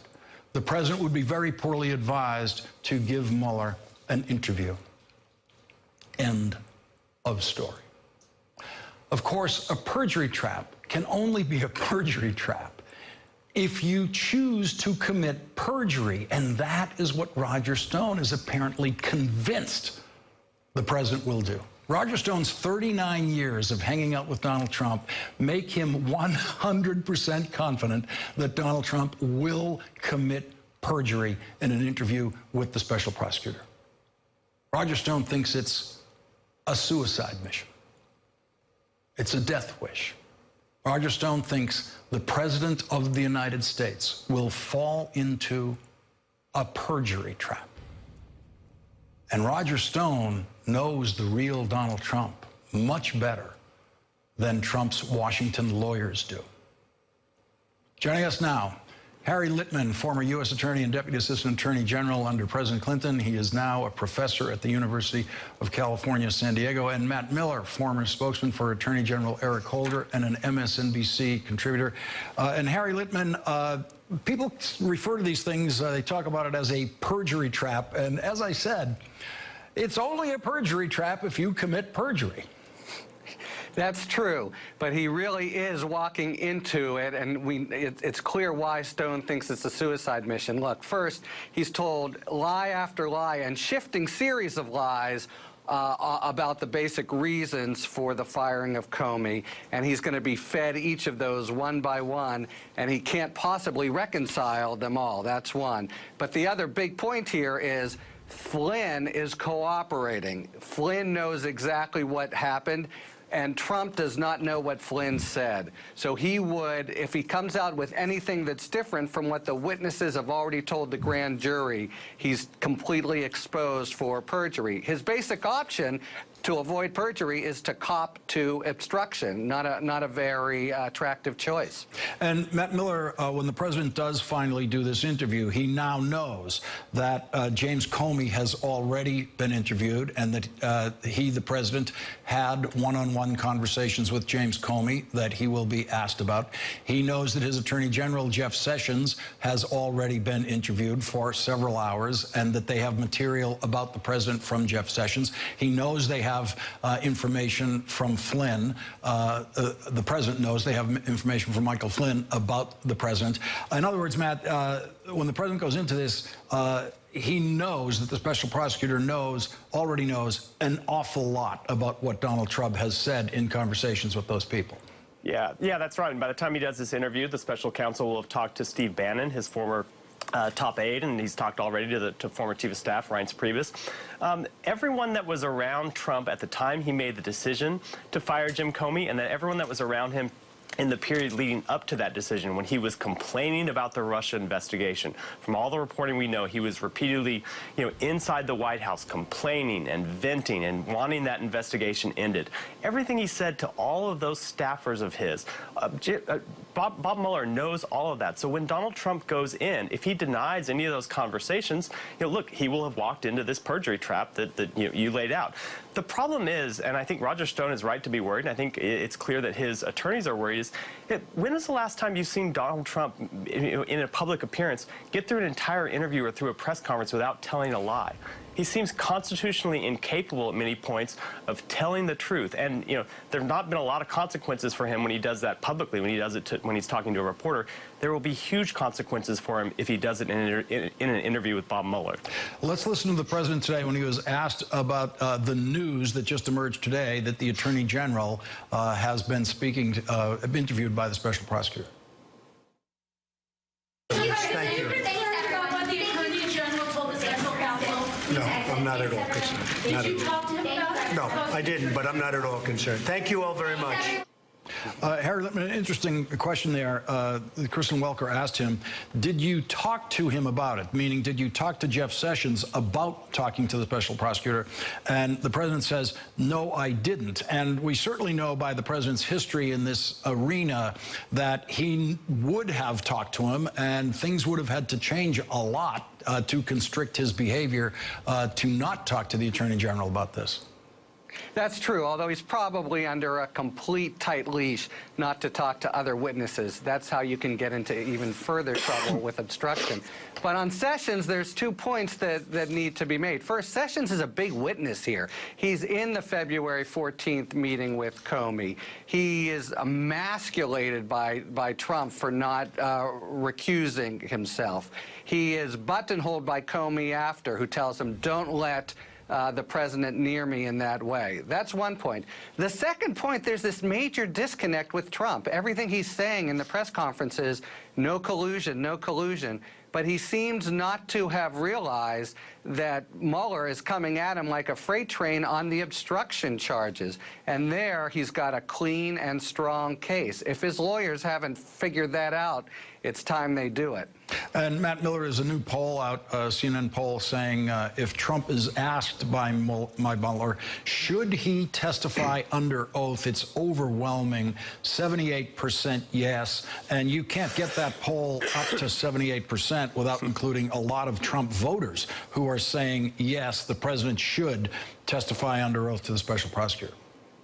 The president would be very poorly advised to give Mueller an interview. End of story. Of course, a perjury trap can only be a perjury trap if you choose to commit perjury, and that is what Roger Stone is apparently convinced the president will do. Roger Stone's 39 years of hanging out with Donald Trump make him 100% confident that Donald Trump will commit perjury in an interview with the special prosecutor. Roger Stone thinks it's a suicide mission. It's a death wish. Roger Stone thinks the President of the United States will fall into a perjury trap. And Roger Stone knows the real Donald Trump much better than Trump's Washington lawyers do. Joining us now, Harry Litman, former U.S. Attorney and Deputy Assistant Attorney General under President Clinton. He is now a professor at the University of California, San Diego. And Matt Miller, former spokesman for Attorney General Eric Holder and an MSNBC contributor. And Harry Litman, people refer to these things, they talk about it as a perjury trap. And as I said, it's only a perjury trap if you commit perjury. That's true, but he really is walking into it, and it's clear why Stone thinks it's a suicide mission. Look, first, he's told lie after lie and shifting series of lies about the basic reasons for the firing of Comey, and he's going to be fed each of those one by one, and he can't possibly reconcile them all. That's one. But the other big point here is Flynn is cooperating. Flynn knows exactly what happened, and Trump does not know what Flynn said. So he would, if he comes out with anything that's different from what the witnesses have already told the grand jury, he's completely exposed for perjury. His basic option to avoid perjury is to cop to obstruction, not a very attractive choice. And Matt Miller, when the president does finally do this interview, he now knows that James Comey has already been interviewed and that he, the president, had one-on-one conversations with James Comey that he will be asked about. He knows that his Attorney General, Jeff Sessions, has already been interviewed for several hours and that they have material about the president from Jeff Sessions. He knows they have information from Flynn. The president knows they have information from Michael Flynn about the president. In other words, Matt, when the president goes into this, he knows that the special prosecutor already knows an awful lot about what Donald Trump has said in conversations with those people. Yeah, that's right. And by the time he does this interview, the special counsel will have talked to Steve Bannon, his former top aide, and he's talked already to former chief of staff Reince Priebus. Everyone that was around Trump at the time he made the decision to fire Jim Comey, and then everyone that was around him in the period leading up to that decision when he was complaining about the Russia investigation. From all the reporting we know, he was repeatedly, inside the White House complaining and venting and wanting that investigation ended. Everything he said to all of those staffers of his, Bob Mueller knows all of that. So when Donald Trump goes in, if he denies any of those conversations, look, he will have walked into this perjury trap that you laid out. The problem is, and I think Roger Stone is right to be worried, and I think it's clear that his attorneys are worried, is when was the last time you've seen Donald Trump in a public appearance get through an entire interview or through a press conference without telling a lie? He seems constitutionally incapable at many points of telling the truth. And, there have not been a lot of consequences for him when he does that publicly, when he does it when he's talking to a reporter. There will be huge consequences for him if he does it in an interview with Bob Mueller. Let's listen to the president today when he was asked about the news that just emerged today that the attorney general has been speaking, interviewed by the special prosecutor. Thank you. No, I'm not at all concerned. Did you talk to him about it? No, I didn't, but I'm not at all concerned. Thank you all very much. Harry Littman, an interesting question there. Kristen Welker asked him, did you talk to him about it? Meaning, did you talk to Jeff Sessions about talking to the special prosecutor? And the president says, no, I didn't. And we certainly know by the president's history in this arena that he would have talked to him, and things would have had to change a lot to constrict his behavior to not talk to the attorney general about this. That's true, although he's probably under a complete tight leash not to talk to other witnesses. That's how you can get into even further trouble with obstruction. But on Sessions, there's 2 points that need to be made. First, Sessions is a big witness here. He's in the February 14th meeting with Comey. He is emasculated by Trump for not recusing himself. He is buttonholed by Comey after, who tells him, don't let the president near me in that way. That's one point. The second point, there's this major disconnect with Trump. Everything he's saying in the press conference is no collusion, no collusion. But he seems not to have realized that Mueller is coming at him like a freight train on the obstruction charges. And there, he's got a clean and strong case. If his lawyers haven't figured that out, it's time they do it. And Matt Miller, is a new poll out, CNN poll, saying if Trump is asked by Mueller, should he testify under oath, it's overwhelming, 78% yes. And you can't get that poll up to 78% without including a lot of Trump voters who are saying, yes, the president should testify under oath to the special prosecutor.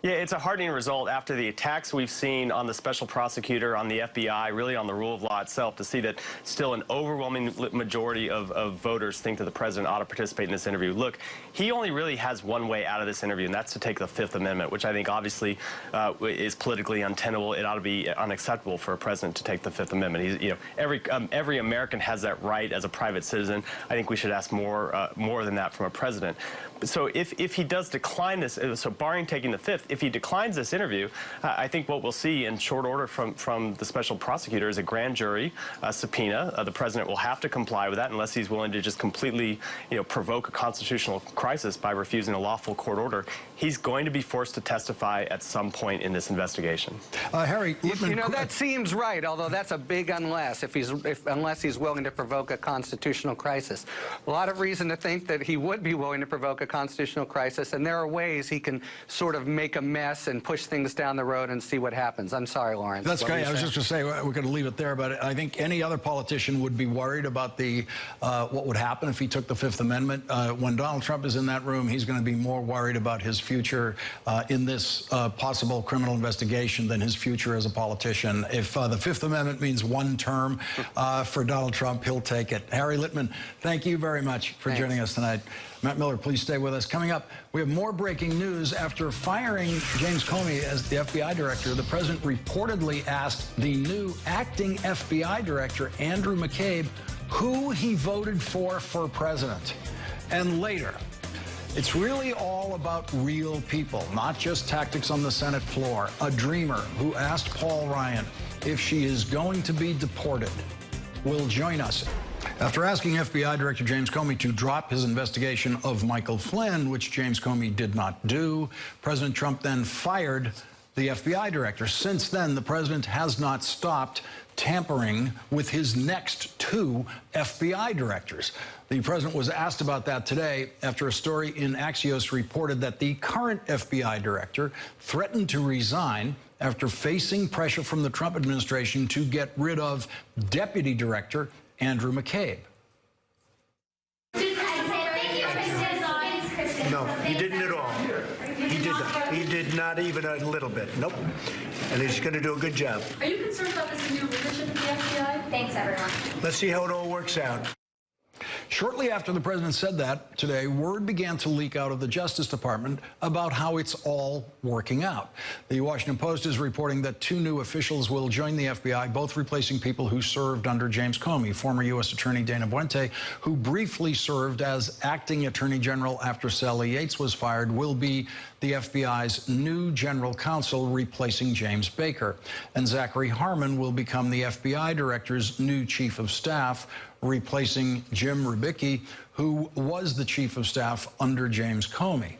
Yeah, it's a heartening result after the attacks we've seen on the special prosecutor, on the FBI, really on the rule of law itself, to see that still an overwhelming majority of voters think that the president ought to participate in this interview. Look, he only really has one way out of this interview, and that's to take the Fifth Amendment, which I think obviously is politically untenable. It ought to be unacceptable for a president to take the Fifth Amendment. Every American has that right as a private citizen. I think we should ask more than that from a president. So if he does decline this, so barring taking the Fifth, if he declines this interview, I think what we'll see in short order from the special prosecutor is a grand jury subpoena. The president will have to comply with that unless he's willing to just completely, provoke a constitutional crisis by refusing a lawful court order. He's going to be forced to testify at some point in this investigation. Harry Littman, that seems right, although that's a big unless, unless he's willing to provoke a constitutional crisis. A lot of reason to think that he would be willing to provoke a constitutional crisis, and there are ways he can sort of make a mess and push things down the road and see what happens. I'm sorry, Lawrence. That's great. I was just going to say we're going to leave it there, but I think any other politician would be worried about what would happen if he took the Fifth Amendment. When Donald Trump is in that room, he's going to be more worried about his future in this possible criminal investigation than his future as a politician. If the Fifth Amendment means one term for Donald Trump, he'll take it. Harry Littman, thank you very much for joining us tonight. Matt Miller, please stay with us. Coming up, we have more breaking news. After firing James Comey as the FBI director, the president reportedly asked the new acting FBI director, Andrew McCabe, who he voted for president. And later, it's really all about real people, not just tactics on the Senate floor. A dreamer who asked Paul Ryan if she is going to be deported will join us. After asking FBI Director James Comey to drop his investigation of Michael Flynn, which James Comey did not do, President Trump then fired the FBI director. Since then, the president has not stopped tampering with his next two FBI directors. The president was asked about that today after a story in Axios reported that the current FBI director threatened to resign after facing pressure from the Trump administration to get rid of Deputy Director Andrew McCabe. No, he didn't at all. He did not. He did not even a little bit. Nope. And he's going to do a good job. Are you concerned about this new leadership of the FBI? Thanks, everyone. Let's see how it all works out. Shortly after the president said that today, word began to leak out of the Justice Department about how it's all working out. The Washington Post is reporting that two new officials will join the FBI, both replacing people who served under James Comey. Former U.S. Attorney Dana Boente, who briefly served as acting Attorney General after Sally Yates was fired, will be the FBI's new general counsel, replacing James Baker. And Zachary Harmon will become the FBI director's new chief of staff, replacing Jim Rubicki, who was the chief of staff under James Comey.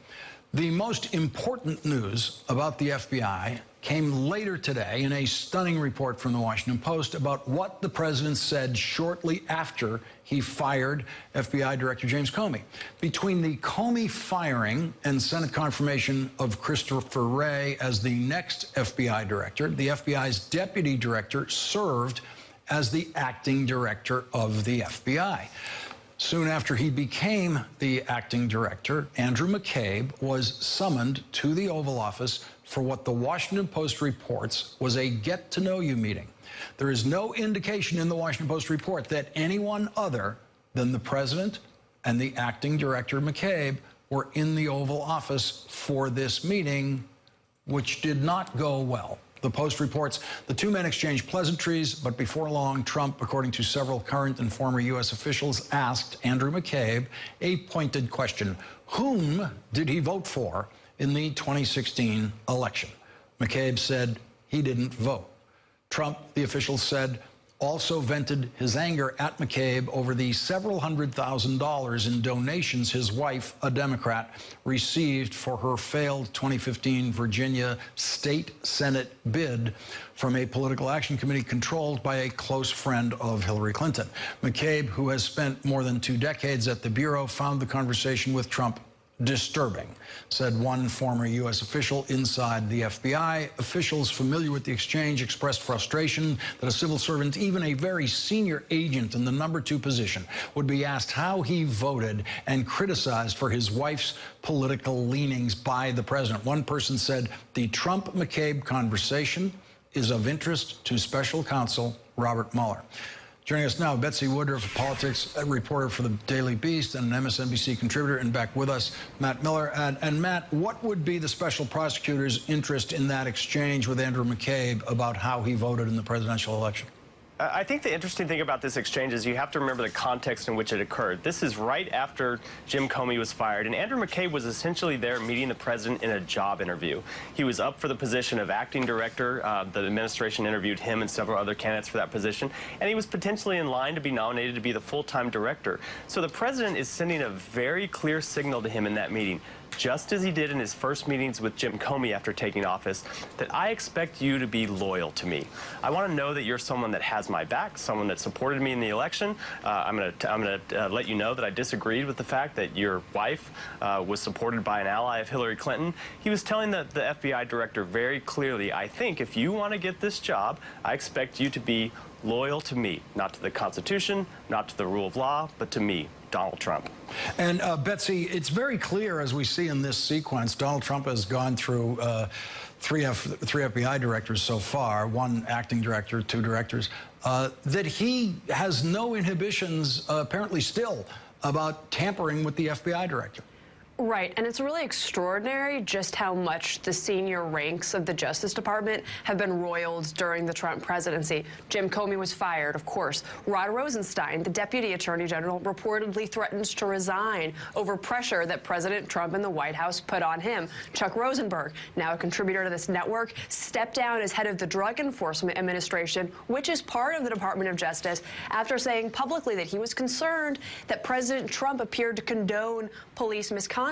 The most important news about the FBI came later today in a stunning report from the Washington Post about what the president said shortly after he fired FBI Director James Comey. Between the Comey firing and Senate confirmation of Christopher Wray as the next FBI director, the FBI's deputy director served as the acting director of the FBI. Soon after he became the acting director, Andrew McCabe was summoned to the Oval Office for what the Washington Post reports was a get-to-know-you meeting. There is no indication in the Washington Post report that anyone other than the president and the acting director, McCabe, were in the Oval Office for this meeting, which did not go well. The Post reports the two men exchanged pleasantries, but before long, Trump, according to several current and former U.S. officials, asked Andrew McCabe a pointed question. Whom did he vote for in the 2016 election? McCabe said he didn't vote. Trump, the officials said, also vented his anger at McCabe over the several $100,000 in donations his wife, a Democrat, received for her failed 2015 Virginia State Senate bid from a political action committee controlled by a close friend of Hillary Clinton. McCabe, who has spent more than 2 decades at the Bureau, found the conversation with Trump disturbing, said one former U.S. official inside the FBI. Officials familiar with the exchange expressed frustration that a civil servant, even a very senior agent in the #2 position, would be asked how he voted and criticized for his wife's political leanings by the president. One person said the Trump-McCabe conversation is of interest to special counsel Robert Mueller. Joining us now, Betsy Woodruff, politics reporter for the Daily Beast and an MSNBC contributor, and back with us, Matt Miller. And Matt, what would be the special prosecutor's interest in that exchange with Andrew McCabe about how he voted in the presidential election? I think the interesting thing about this exchange is you have to remember the context in which it occurred. This is right after Jim Comey was fired, and Andrew McCabe was essentially there meeting the president in a job interview. He was up for the position of acting director. The administration interviewed him and several other candidates for that position, and he was potentially in line to be nominated to be the full-time director. So the president is sending a very clear signal to him in that meeting, just as he did in his first meetings with Jim Comey after taking office, that I expect you to be loyal to me. I want to know that you're someone that has my back, someone that supported me in the election. I'm going to let you know that I disagreed with the fact that your wife was supported by an ally of Hillary Clinton. He was telling the FBI director very clearly, I think if you want to get this job, I expect you to be loyal to me, not to the Constitution, not to the rule of law, but to me, Donald Trump. And Betsy, it's very clear, as we see in this sequence, Donald Trump has gone through three FBI directors so far, 1 acting director, 2 directors, that he has no inhibitions, apparently still, about tampering with the FBI director. Right, and it's really extraordinary just how much the senior ranks of the Justice Department have been roiled during the Trump presidency. Jim Comey was fired, of course. Rod Rosenstein, the Deputy Attorney General, reportedly threatens to resign over pressure that President Trump and the White House put on him. Chuck Rosenberg, now a contributor to this network, stepped down as head of the Drug Enforcement Administration, which is part of the Department of Justice, after saying publicly that he was concerned that President Trump appeared to condone police misconduct.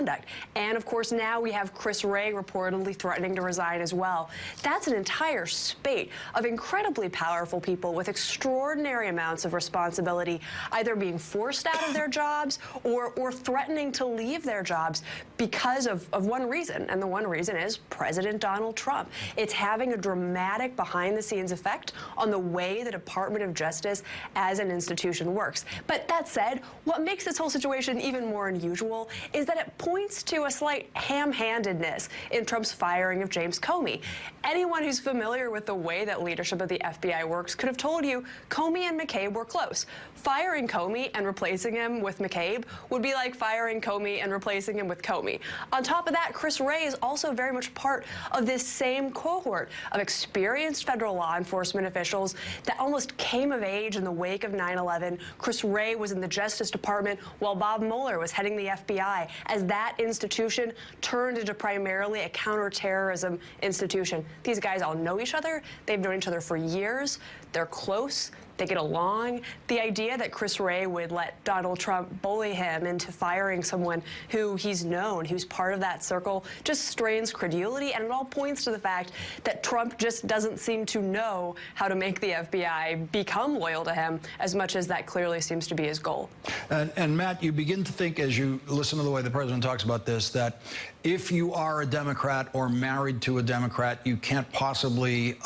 And, of course, now we have Chris Wray reportedly threatening to resign as well. That's an entire spate of incredibly powerful people with extraordinary amounts of responsibility, either being forced out of their jobs or threatening to leave their jobs because of one reason, and the one reason is President Donald Trump. It's having a dramatic behind-the-scenes effect on the way the Department of Justice as an institution works. But that said, what makes this whole situation even more unusual is that it points to a slight ham-handedness in Trump's firing of James Comey. Anyone who's familiar with the way that leadership of the FBI works could have told you Comey and McCabe were close. Firing Comey and replacing him with McCabe would be like firing Comey and replacing him with Comey. On top of that, Chris Wray is also very much part of this same cohort of experienced federal law enforcement officials that almost came of age in the wake of 9/11. Chris Wray was in the Justice Department while Bob Mueller was heading the FBI, as that institution turned into primarily a counterterrorism institution. These guys all know each other. They've known each other for years. They're close. They get along. The idea that Chris Wray would let Donald Trump bully him into firing someone who he's known, who's part of that circle, just strains credulity, and it all points to the fact that Trump just doesn't seem to know how to make the FBI become loyal to him, as much as that clearly seems to be his goal. And Matt, you begin to think, as you listen to the way the president talks about this, that if you are a Democrat or married to a Democrat, you can't possibly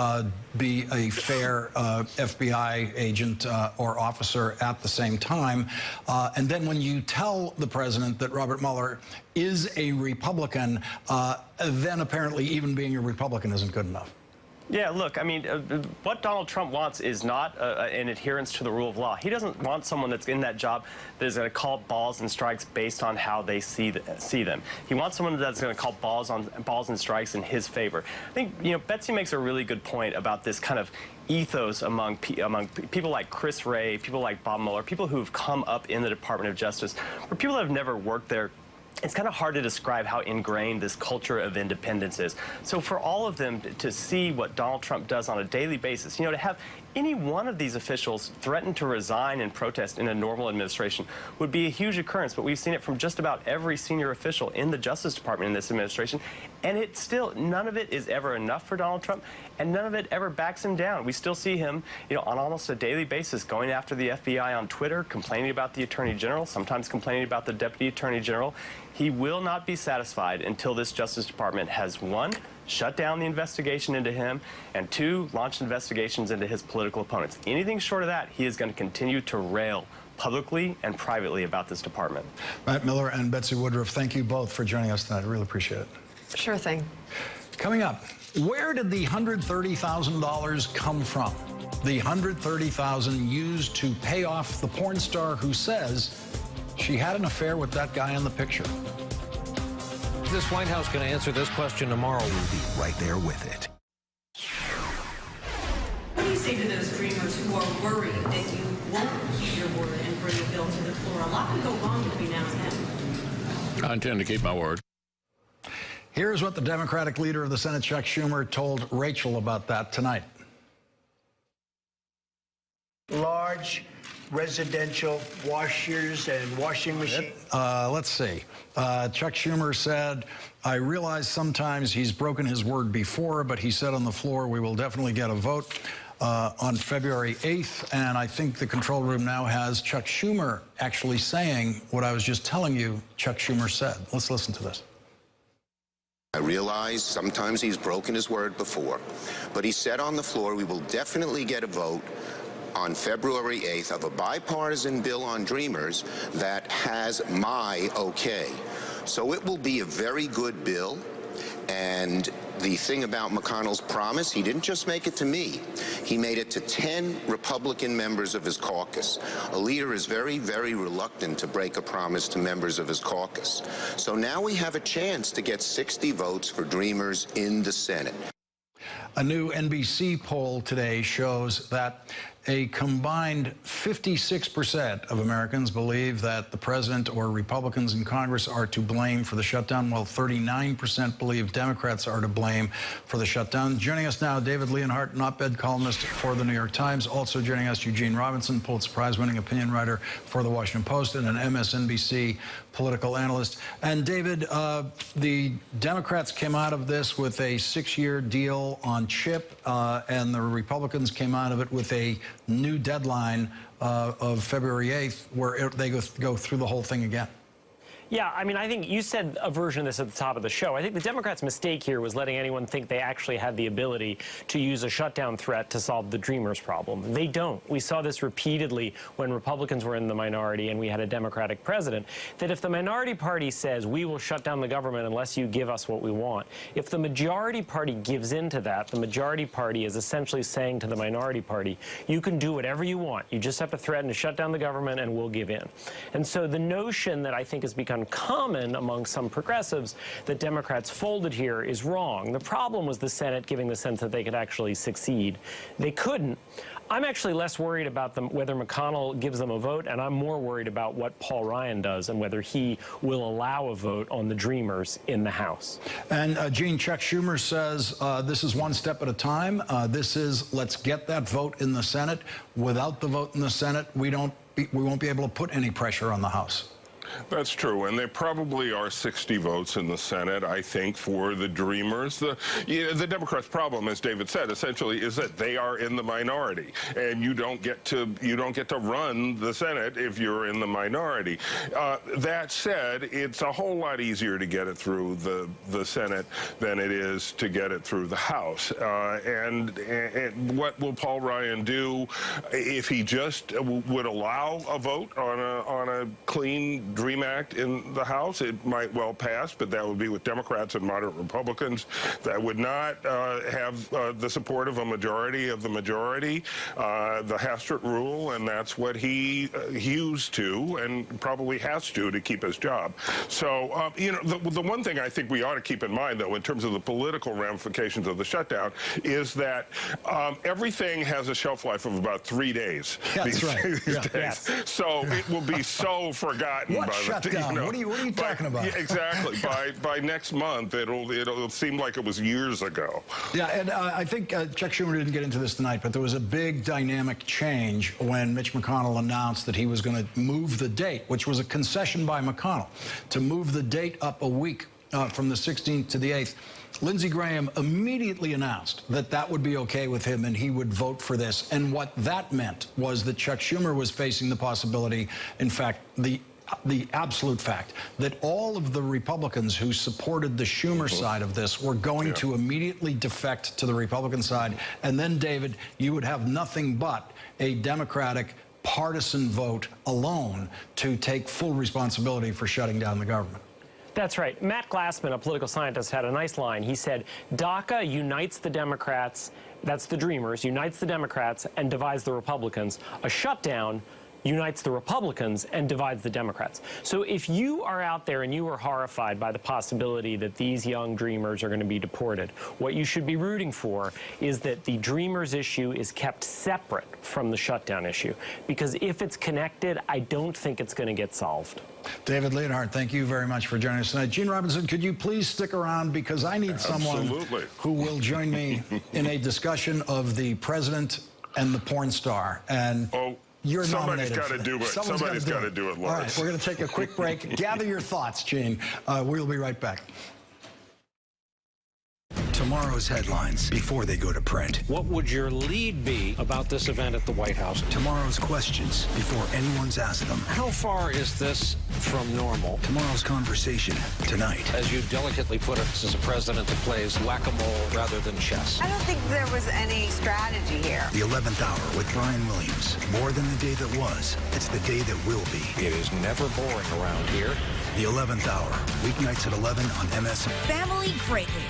be a fair FBI agent or officer at the same time. And then when you tell the president that Robert Mueller is a Republican, then apparently even being a Republican isn't good enough. Yeah, look, I mean, what Donald Trump wants is not an adherence to the rule of law. He doesn't want someone that's in that job that is going to call balls and strikes based on how they see them. He wants someone that's going to call balls and strikes in his favor. I think, you know, Betsy makes a really good point about this kind of ethos among people like Chris Wray, people like Bob Mueller, people who've come up in the Department of Justice, or people that have never worked there. It's kind of hard to describe how ingrained this culture of independence is. So for all of them to see what Donald Trump does on a daily basis, you know, to have any one of these officials threaten to resign and protest in a normal administration would be a huge occurrence. But we've seen it from just about every senior official in the Justice Department in this administration. And it's still, none of it is ever enough for Donald Trump, and none of it ever backs him down. We still see him, you know, on almost a daily basis going after the FBI on Twitter, complaining about the Attorney General, sometimes complaining about the Deputy Attorney General. He will not be satisfied until this Justice Department has, one, shut down the investigation into him, and two, launched investigations into his political opponents. Anything short of that, he is going to continue to rail publicly and privately about this department. Matt Miller and Betsy Woodruff, thank you both for joining us tonight. I really appreciate it. Sure thing. Coming up, where did the $130,000 come from? The $130,000 used to pay off the porn star who says she had an affair with that guy in the picture. This White House can answer this question tomorrow. We'll be right there with it. What do you say to those dreamers who are worried that you won't keep your word and bring a bill to the floor? A lot can go wrong between now and then. I intend to keep my word. Here's what the Democratic leader of the Senate, Chuck Schumer, told Rachel about that tonight. Large residential washers and washing machines. Let's see. Chuck Schumer said, I realize sometimes he's broken his word before, but he said on the floor we will definitely get a vote on February 8th. And I think the control room now has Chuck Schumer actually saying what I was just telling you Chuck Schumer said. Let's listen to this. I realize sometimes he's broken his word before, but he said on the floor we will definitely get a vote on February 8th of a bipartisan bill on Dreamers that has my okay. So it will be a very good bill, and the thing about McConnell's promise, he didn't just make it to me. He made it to 10 Republican members of his caucus. A leader is very, very reluctant to break a promise to members of his caucus. So now we have a chance to get 60 votes for Dreamers in the Senate. A new NBC poll today shows that a combined 56% of Americans believe that the president or Republicans in Congress are to blame for the shutdown, while 39% believe Democrats are to blame for the shutdown. Joining us now, David Leonhardt, an op-ed columnist for the New York Times. Also joining us, Eugene Robinson, Pulitzer Prize-winning opinion writer for the Washington Post and an MSNBC political analyst. And David, the Democrats came out of this with a 6-year deal on CHIP, and the Republicans came out of it with a new deadline of February 8th, where they go through the whole thing again. Yeah, I mean, I think you said a version of this at the top of the show. I think the Democrats' mistake here was letting anyone think they actually had the ability to use a shutdown threat to solve the Dreamers problem. They don't. We saw this repeatedly when Republicans were in the minority and we had a Democratic president, that if the minority party says, we will shut down the government unless you give us what we want, if the majority party gives in to that, the majority party is essentially saying to the minority party, you can do whatever you want. You just have to threaten to shut down the government and we'll give in. And so the notion that I think has become common among some progressives that Democrats folded here is wrong. The problem was the Senate giving the sense that they could actually succeed. They couldn't. I'm actually less worried about whether McConnell gives them a vote, and I'm more worried about what Paul Ryan does and whether he will allow a vote on the Dreamers in the House. And Gene, Chuck Schumer says this is one step at a time. This is, let's get that vote in the Senate. Without the vote in the Senate, we won't be able to put any pressure on the House. That's true, and there probably are 60 votes in the Senate, I think, for the Dreamers. The Democrats' problem, as David said, essentially is that they are in the minority, and you don't get to run the Senate if you're in the minority. That said, it's a whole lot easier to get it through the Senate than it is to get it through the House. And what will Paul Ryan do if he just would allow a vote on a clean Dream Act in the House? It might well pass, but that would be with Democrats and moderate Republicans. That would not have the support of a majority of the majority, the Hastert rule, and that's what he hews to and probably has to keep his job. So, you know, the one thing I think we ought to keep in mind, though, in terms of the political ramifications of the shutdown, is that everything has a shelf life of about 3 days. That's right. These days. Yes. So it will be so forgotten. What shutdown? What are you talking about? Yeah, exactly. by next month, it'll seem like it was years ago. Yeah, and I think Chuck Schumer didn't get into this tonight, but there was a big dynamic change when Mitch McConnell announced that he was going to move the date, which was a concession by McConnell, to move the date up a week from the 16th to the 8th. Lindsey Graham immediately announced that that would be okay with him and he would vote for this. And what that meant was that Chuck Schumer was facing the possibility, in fact, the absolute fact that all of the Republicans who supported the Schumer side of this were going to immediately defect to the Republican side. And then, David, you would have nothing but a Democratic partisan vote alone to take full responsibility for shutting down the government. That's right. Matt Glassman, a political scientist, had a nice line. He said, DACA unites the Democrats, that's the Dreamers, unites the Democrats and divides the Republicans. A shutdown unites the Republicans and divides the Democrats. So if you are out there and you are horrified by the possibility that these young Dreamers are going to be deported, what you should be rooting for is that the Dreamers issue is kept separate from the shutdown issue. Because if it's connected, I don't think it's going to get solved. David Leonhardt, thank you very much for joining us tonight. Gene Robinson, could you please stick around, because I need someone who will join me in a discussion of the president and the porn star. And you're somebody's nominated. Got to do it. Somebody's got to do it, Lawrence. All right, we're going to take a quick break. Gather your thoughts, Gene. We'll be right back. Tomorrow's headlines before they go to print. What would your lead be about this event at the White House? Tomorrow's questions before anyone's asked them. How far is this from normal? Tomorrow's conversation tonight. As you delicately put it, this is a president that plays whack-a-mole rather than chess. I don't think there was any strategy here. The 11th hour with Brian Williams. More than the day that was, it's the day that will be. It is never boring around here. The 11th hour, weeknights at 11 on MSNBC. Family greatly.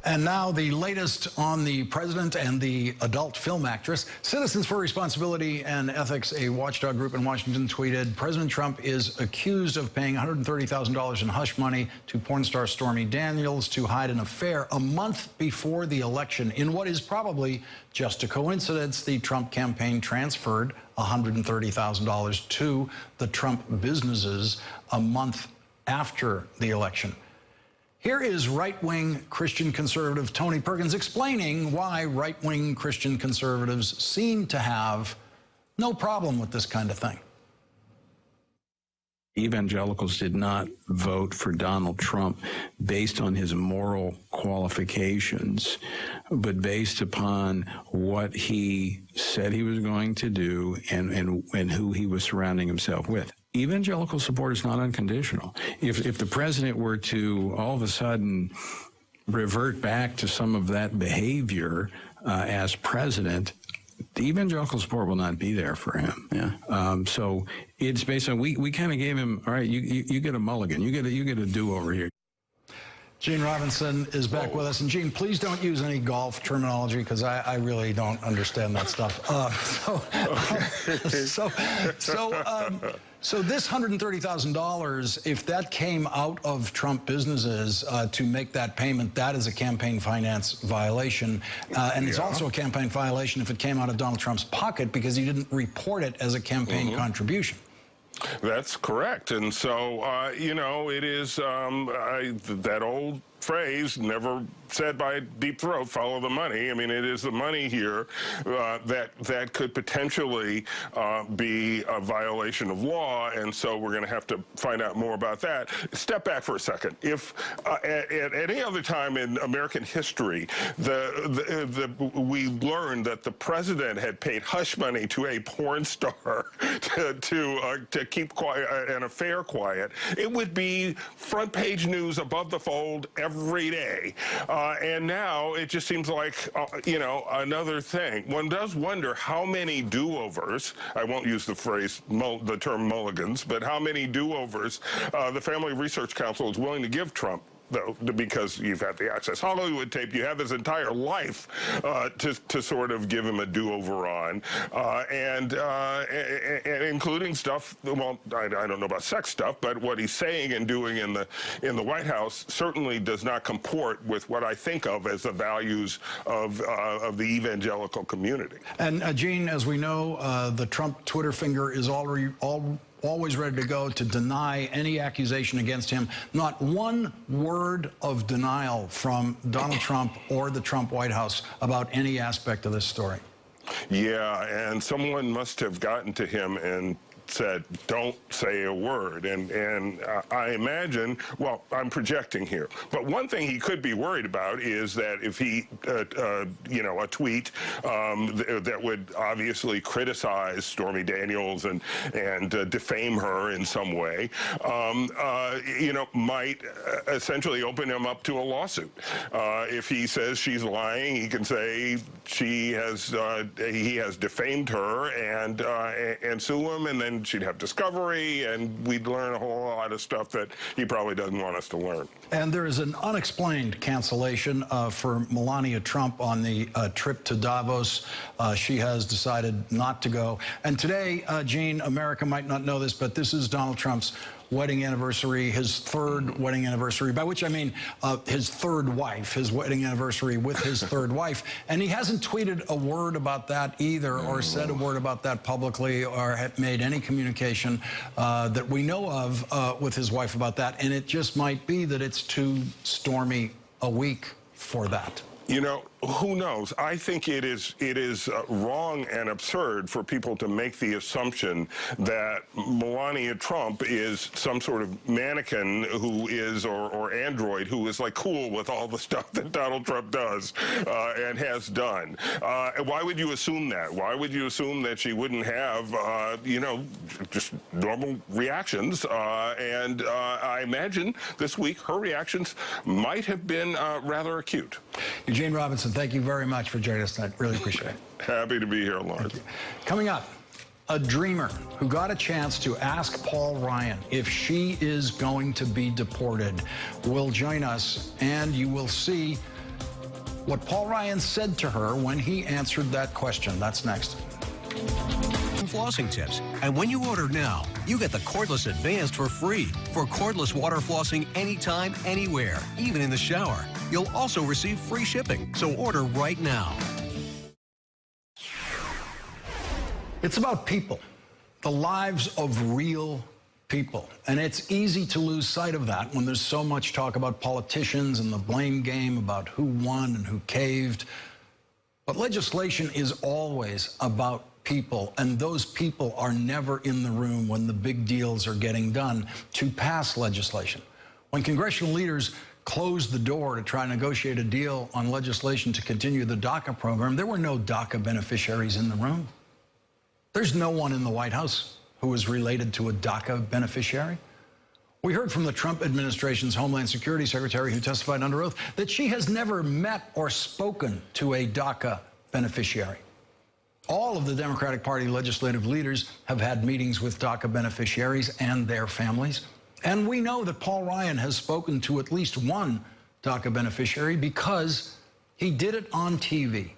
And now the latest on the president and the adult film actress. Citizens for Responsibility and Ethics, a watchdog group in Washington, tweeted, President Trump is accused of paying $130,000 in hush money to porn star Stormy Daniels to hide an affair a month before the election. In what is probably just a coincidence, the Trump campaign transferred $130,000 to the Trump businesses a month after the election. Here is right-wing Christian conservative Tony Perkins explaining why right-wing Christian conservatives seem to have no problem with this kind of thing. Evangelicals did not vote for Donald Trump based on his moral qualifications, but based upon what he said he was going to do and who he was surrounding himself with. Evangelical support is not unconditional. If the president were to all of a sudden revert back to some of that behavior as president, the evangelical support will not be there for him. Yeah. So it's based on we kind of gave him, all right, you get a mulligan, you get a do-over here. Gene Robinson is back with us. And Gene, please don't use any golf terminology because I really don't understand that stuff. So this $130,000, if that came out of Trump businesses to make that payment, that is a campaign finance violation. And it's also a campaign violation if it came out of Donald Trump's pocket because he didn't report it as a campaign contribution. That's correct. And so, you know, it is that old phrase, never said by Deep Throat, follow the money. I mean, it is the money here that could potentially be a violation of law, and so we're going to have to find out more about that. Step back for a second. If at any other time in American history, we learned that the president had paid hush money to a porn star to keep quiet, an affair quiet, it would be front page news above the fold every day. And now it just seems like, you know, another thing. One does wonder how many do-overs, I won't use the phrase, the term mulligans, but how many do-overs the Family Research Council is willing to give Trump, though, because you've had the Access Hollywood tape, you have his entire life to sort of give him a do-over on, and including stuff, well, I don't know about sex stuff, but what he's saying and doing in the White House certainly does not comport with what I think of as the values of the evangelical community. And Gene, as we know, the Trump Twitter finger is always ready to go to deny any accusation against him. Not one word of denial from Donald Trump or the Trump White House about any aspect of this story. Yeah, and someone must have gotten to him and said, don't say a word. And I imagine, well, I'm projecting here, but one thing he could be worried about is that if he, you know, a tweet that would obviously criticize Stormy Daniels and defame her in some way, you know, might essentially open him up to a lawsuit. If he says she's lying, he can say he has defamed her and sue him, and then she'd have discovery, and we'd learn a whole lot of stuff that he probably doesn't want us to learn. And there is an unexplained cancellation for Melania Trump on the trip to Davos. She has decided not to go. And today, Gene, America might not know this, but this is Donald Trump's wedding anniversary, his third wedding anniversary, by which I mean his third wife, his wedding anniversary with his third wife. And he hasn't tweeted a word about that either, or said a word about that publicly, or made any communication that we know of with his wife about that. And it just might be that it's too stormy a week for that. You know, who knows? I think it is wrong and absurd for people to make the assumption that Melania Trump is some sort of mannequin who is, or android who is like cool with all the stuff that Donald Trump does and has done. Why would you assume that? Why would you assume that she wouldn't have, you know, just normal reactions? And I imagine this week her reactions might have been rather acute. Eugene Robinson, thank you very much for joining us tonight. Really appreciate it. Happy to be here, Lawrence. Coming up, a dreamer who got a chance to ask Paul Ryan if she is going to be deported will join us, and you will see what Paul Ryan said to her when he answered that question. That's next. Flossing tips. And when you order now, you get the Cordless Advanced for free for cordless water flossing anytime, anywhere, even in the shower. You'll also receive free shipping, so order right now. It's about people, the lives of real people. And it's easy to lose sight of that when there's so much talk about politicians and the blame game about who won and who caved. But legislation is always about people, and those people are never in the room when the big deals are getting done to pass legislation. When congressional leaders closed the door to try and negotiate a deal on legislation to continue the DACA program, there were no DACA beneficiaries in the room. There's no one in the White House who is related to a DACA beneficiary. We heard from the Trump administration's Homeland Security Secretary, who testified under oath, that she has never met or spoken to a DACA beneficiary. All of the Democratic Party legislative leaders have had meetings with DACA beneficiaries and their families. And we know that Paul Ryan has spoken to at least one DACA beneficiary because he did it on TV.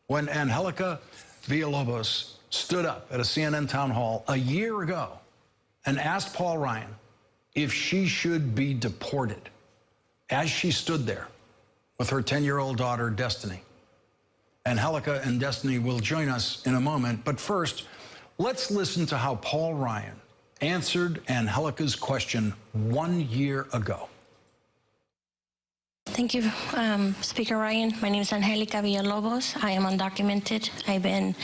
When Angelica Villalobos stood up at a CNN town hall a year ago and asked Paul Ryan if she should be deported, as she stood there with her 10-year-old daughter, Destiny. Angelica and Destiny will join us in a moment, but first, let's listen to how Paul Ryan answered Angelica's question 1 year ago. Thank you, Speaker Ryan. My name is Angelica Villalobos. I am undocumented. I've been,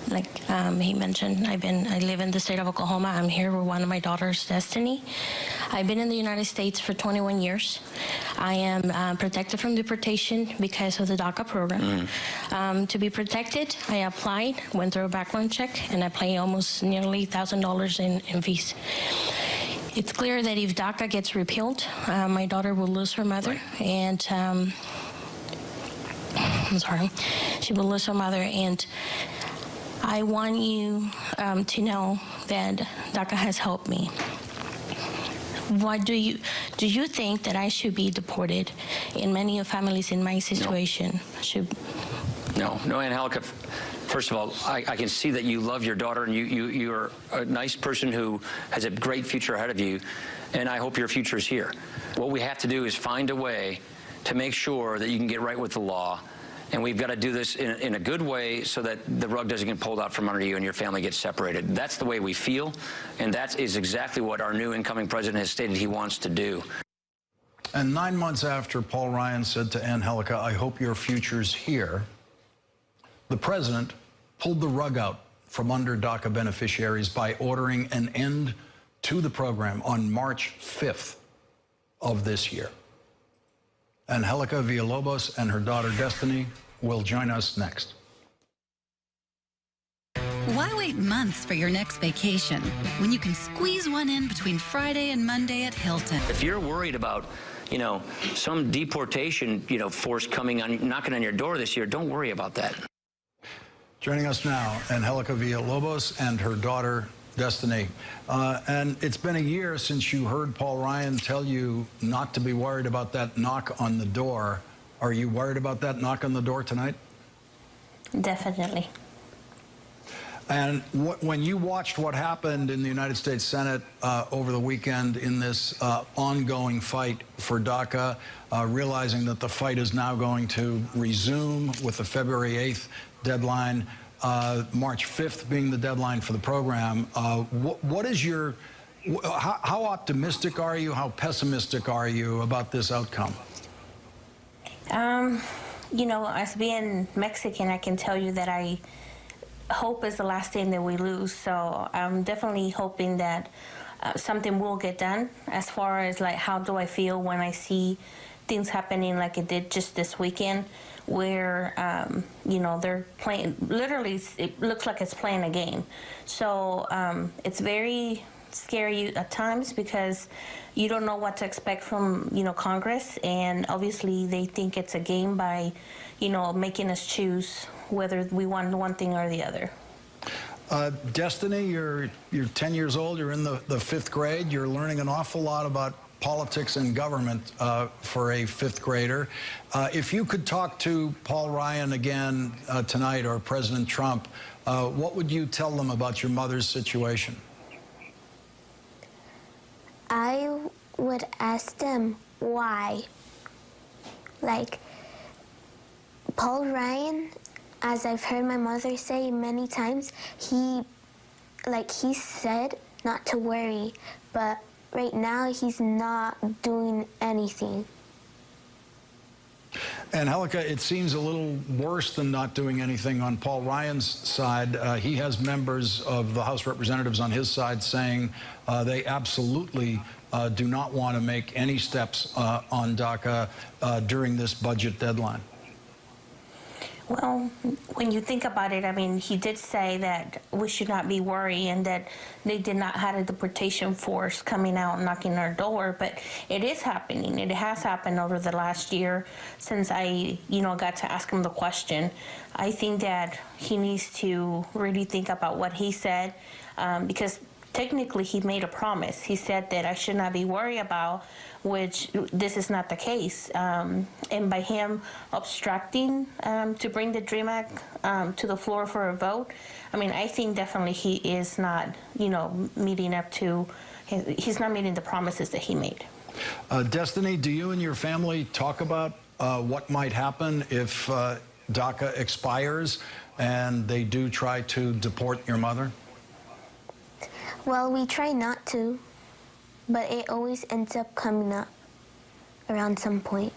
like he mentioned, I live in the state of Oklahoma. I'm here with one of my daughters, Destiny. I've been in the United States for 21 years. I am protected from deportation because of the DACA program. To be protected, I applied, went through a background check, and I paid almost nearly $1,000 in fees. It's clear that if DACA gets repealed, my daughter will lose her mother, and I'm sorry, she will lose her mother, and I want you to know that DACA has helped me. What do you think that I should be deported? And many of families in my situation should. No, Angelica. First of all, I can see that you love your daughter, and you're a nice person who has a great future ahead of you, and I hope your future is here. What we have to do is find a way to make sure that you can get right with the law, and we've got to do this in a good way so that the rug doesn't get pulled out from under you and your family gets separated. That's the way we feel, and that is exactly what our new incoming president has stated he wants to do. And 9 months after Paul Ryan said to Angelica, "I hope your future's here," the president pulled the rug out from under DACA beneficiaries by ordering an end to the program on March 5th of this year. Angelica Villalobos and her daughter Destiny will join us next. Why wait months for your next vacation when you can squeeze one in between Friday and Monday at Hilton? If you're worried about, some deportation, force coming on, knocking on your door this year, don't worry about that. Joining us now, Angelica Villalobos and her daughter, Destiny. And it's been a year since you heard Paul Ryan tell you not to be worried about that knock on the door. Are you worried about that knock on the door tonight? Definitely. And when you watched what happened in the United States Senate over the weekend in this ongoing fight for DACA, realizing that the fight is now going to resume with the February 8th deadline, March 5th being the deadline for the program, what is your, how optimistic are you, how pessimistic are you about this outcome? As being Mexican, I can tell you that I hope is the last thing that we lose. So I'm definitely hoping that something will get done. As far as like, how do I feel when I see things happening like it did just this weekend, where they're playing, literally it looks like it's playing a game. So it's very scary at times because you don't know what to expect from Congress, and obviously they think it's a game by making us choose whether we want one thing or the other. Destiny, you're 10 years old, you're in the 5th grade, you're learning an awful lot about politics and government for a fifth grader. If you could talk to Paul Ryan again tonight, or President Trump, what would you tell them about your mother's situation? I would ask them why. Like, Paul Ryan, as I've heard my mother say many times, he said not to worry, but right now he's not doing anything. And Angelica, it seems a little worse than not doing anything on Paul Ryan's side. He has members of the House of Representatives on his side saying they absolutely do not want to make any steps on DACA during this budget deadline. Well, when you think about it, I mean, he did say that we should not be worried and that they did not have a deportation force coming out and knocking our door, but it is happening. It has happened over the last year since I, got to ask him the question. I think that he needs to really think about what he said, because technically he made a promise. He said that I should not be worried about, which this is not the case. And by him obstructing to bring the DREAM Act to the floor for a vote, I mean, I think definitely he is not, meeting up to, he's not meeting the promises that he made. Destiny, do you and your family talk about what might happen if DACA expires and they do try to deport your mother? Well, we try not to, but it always ends up coming up around some point.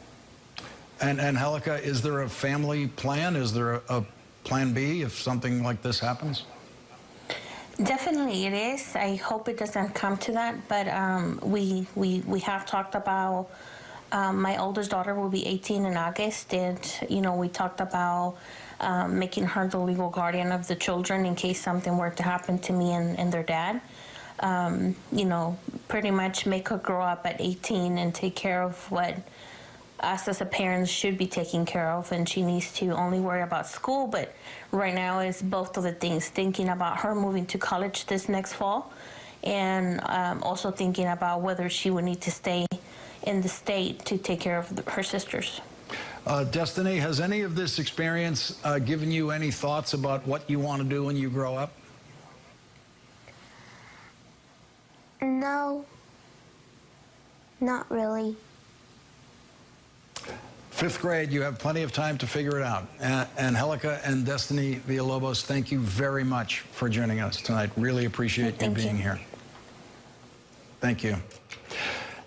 And Angelica, is there a family plan? Is there a plan B if something like this happens? Definitely it is. I hope it doesn't come to that, but we have talked about my oldest daughter will be 18 in August, and we talked about making her the legal guardian of the children in case something were to happen to me and their dad. Pretty much make her grow up at 18 and take care of what us as a parent should be taking care of, and she needs to only worry about school. But right now is both of the things, thinking about her moving to college this next fall, and also thinking about whether she would need to stay in the state to take care of her sisters. Destiny, has any of this experience given you any thoughts about what you want to do when you grow up? No, not really. Fifth grade, you have plenty of time to figure it out. Angelica and Destiny Villalobos, thank you very much for joining us tonight. Really appreciate you being here. Thank you.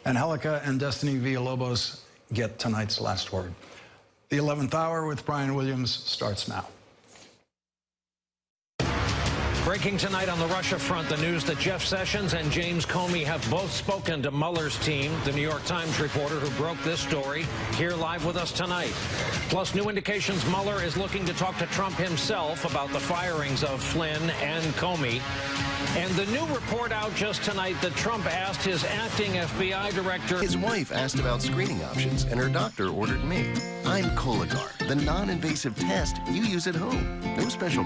Angelica and Destiny Villalobos get tonight's last word. The 11th hour with Brian Williams starts now. Breaking tonight on the Russia front, the news that Jeff Sessions and James Comey have both spoken to Mueller's team. The New York Times reporter who broke this story here live with us tonight. Plus, new indications Mueller is looking to talk to Trump himself about the firings of Flynn and Comey. And the new report out just tonight that Trump asked his acting FBI director. His wife asked about screening options, and her doctor ordered me. I'm Cologuard, the non-invasive test you use at home. No special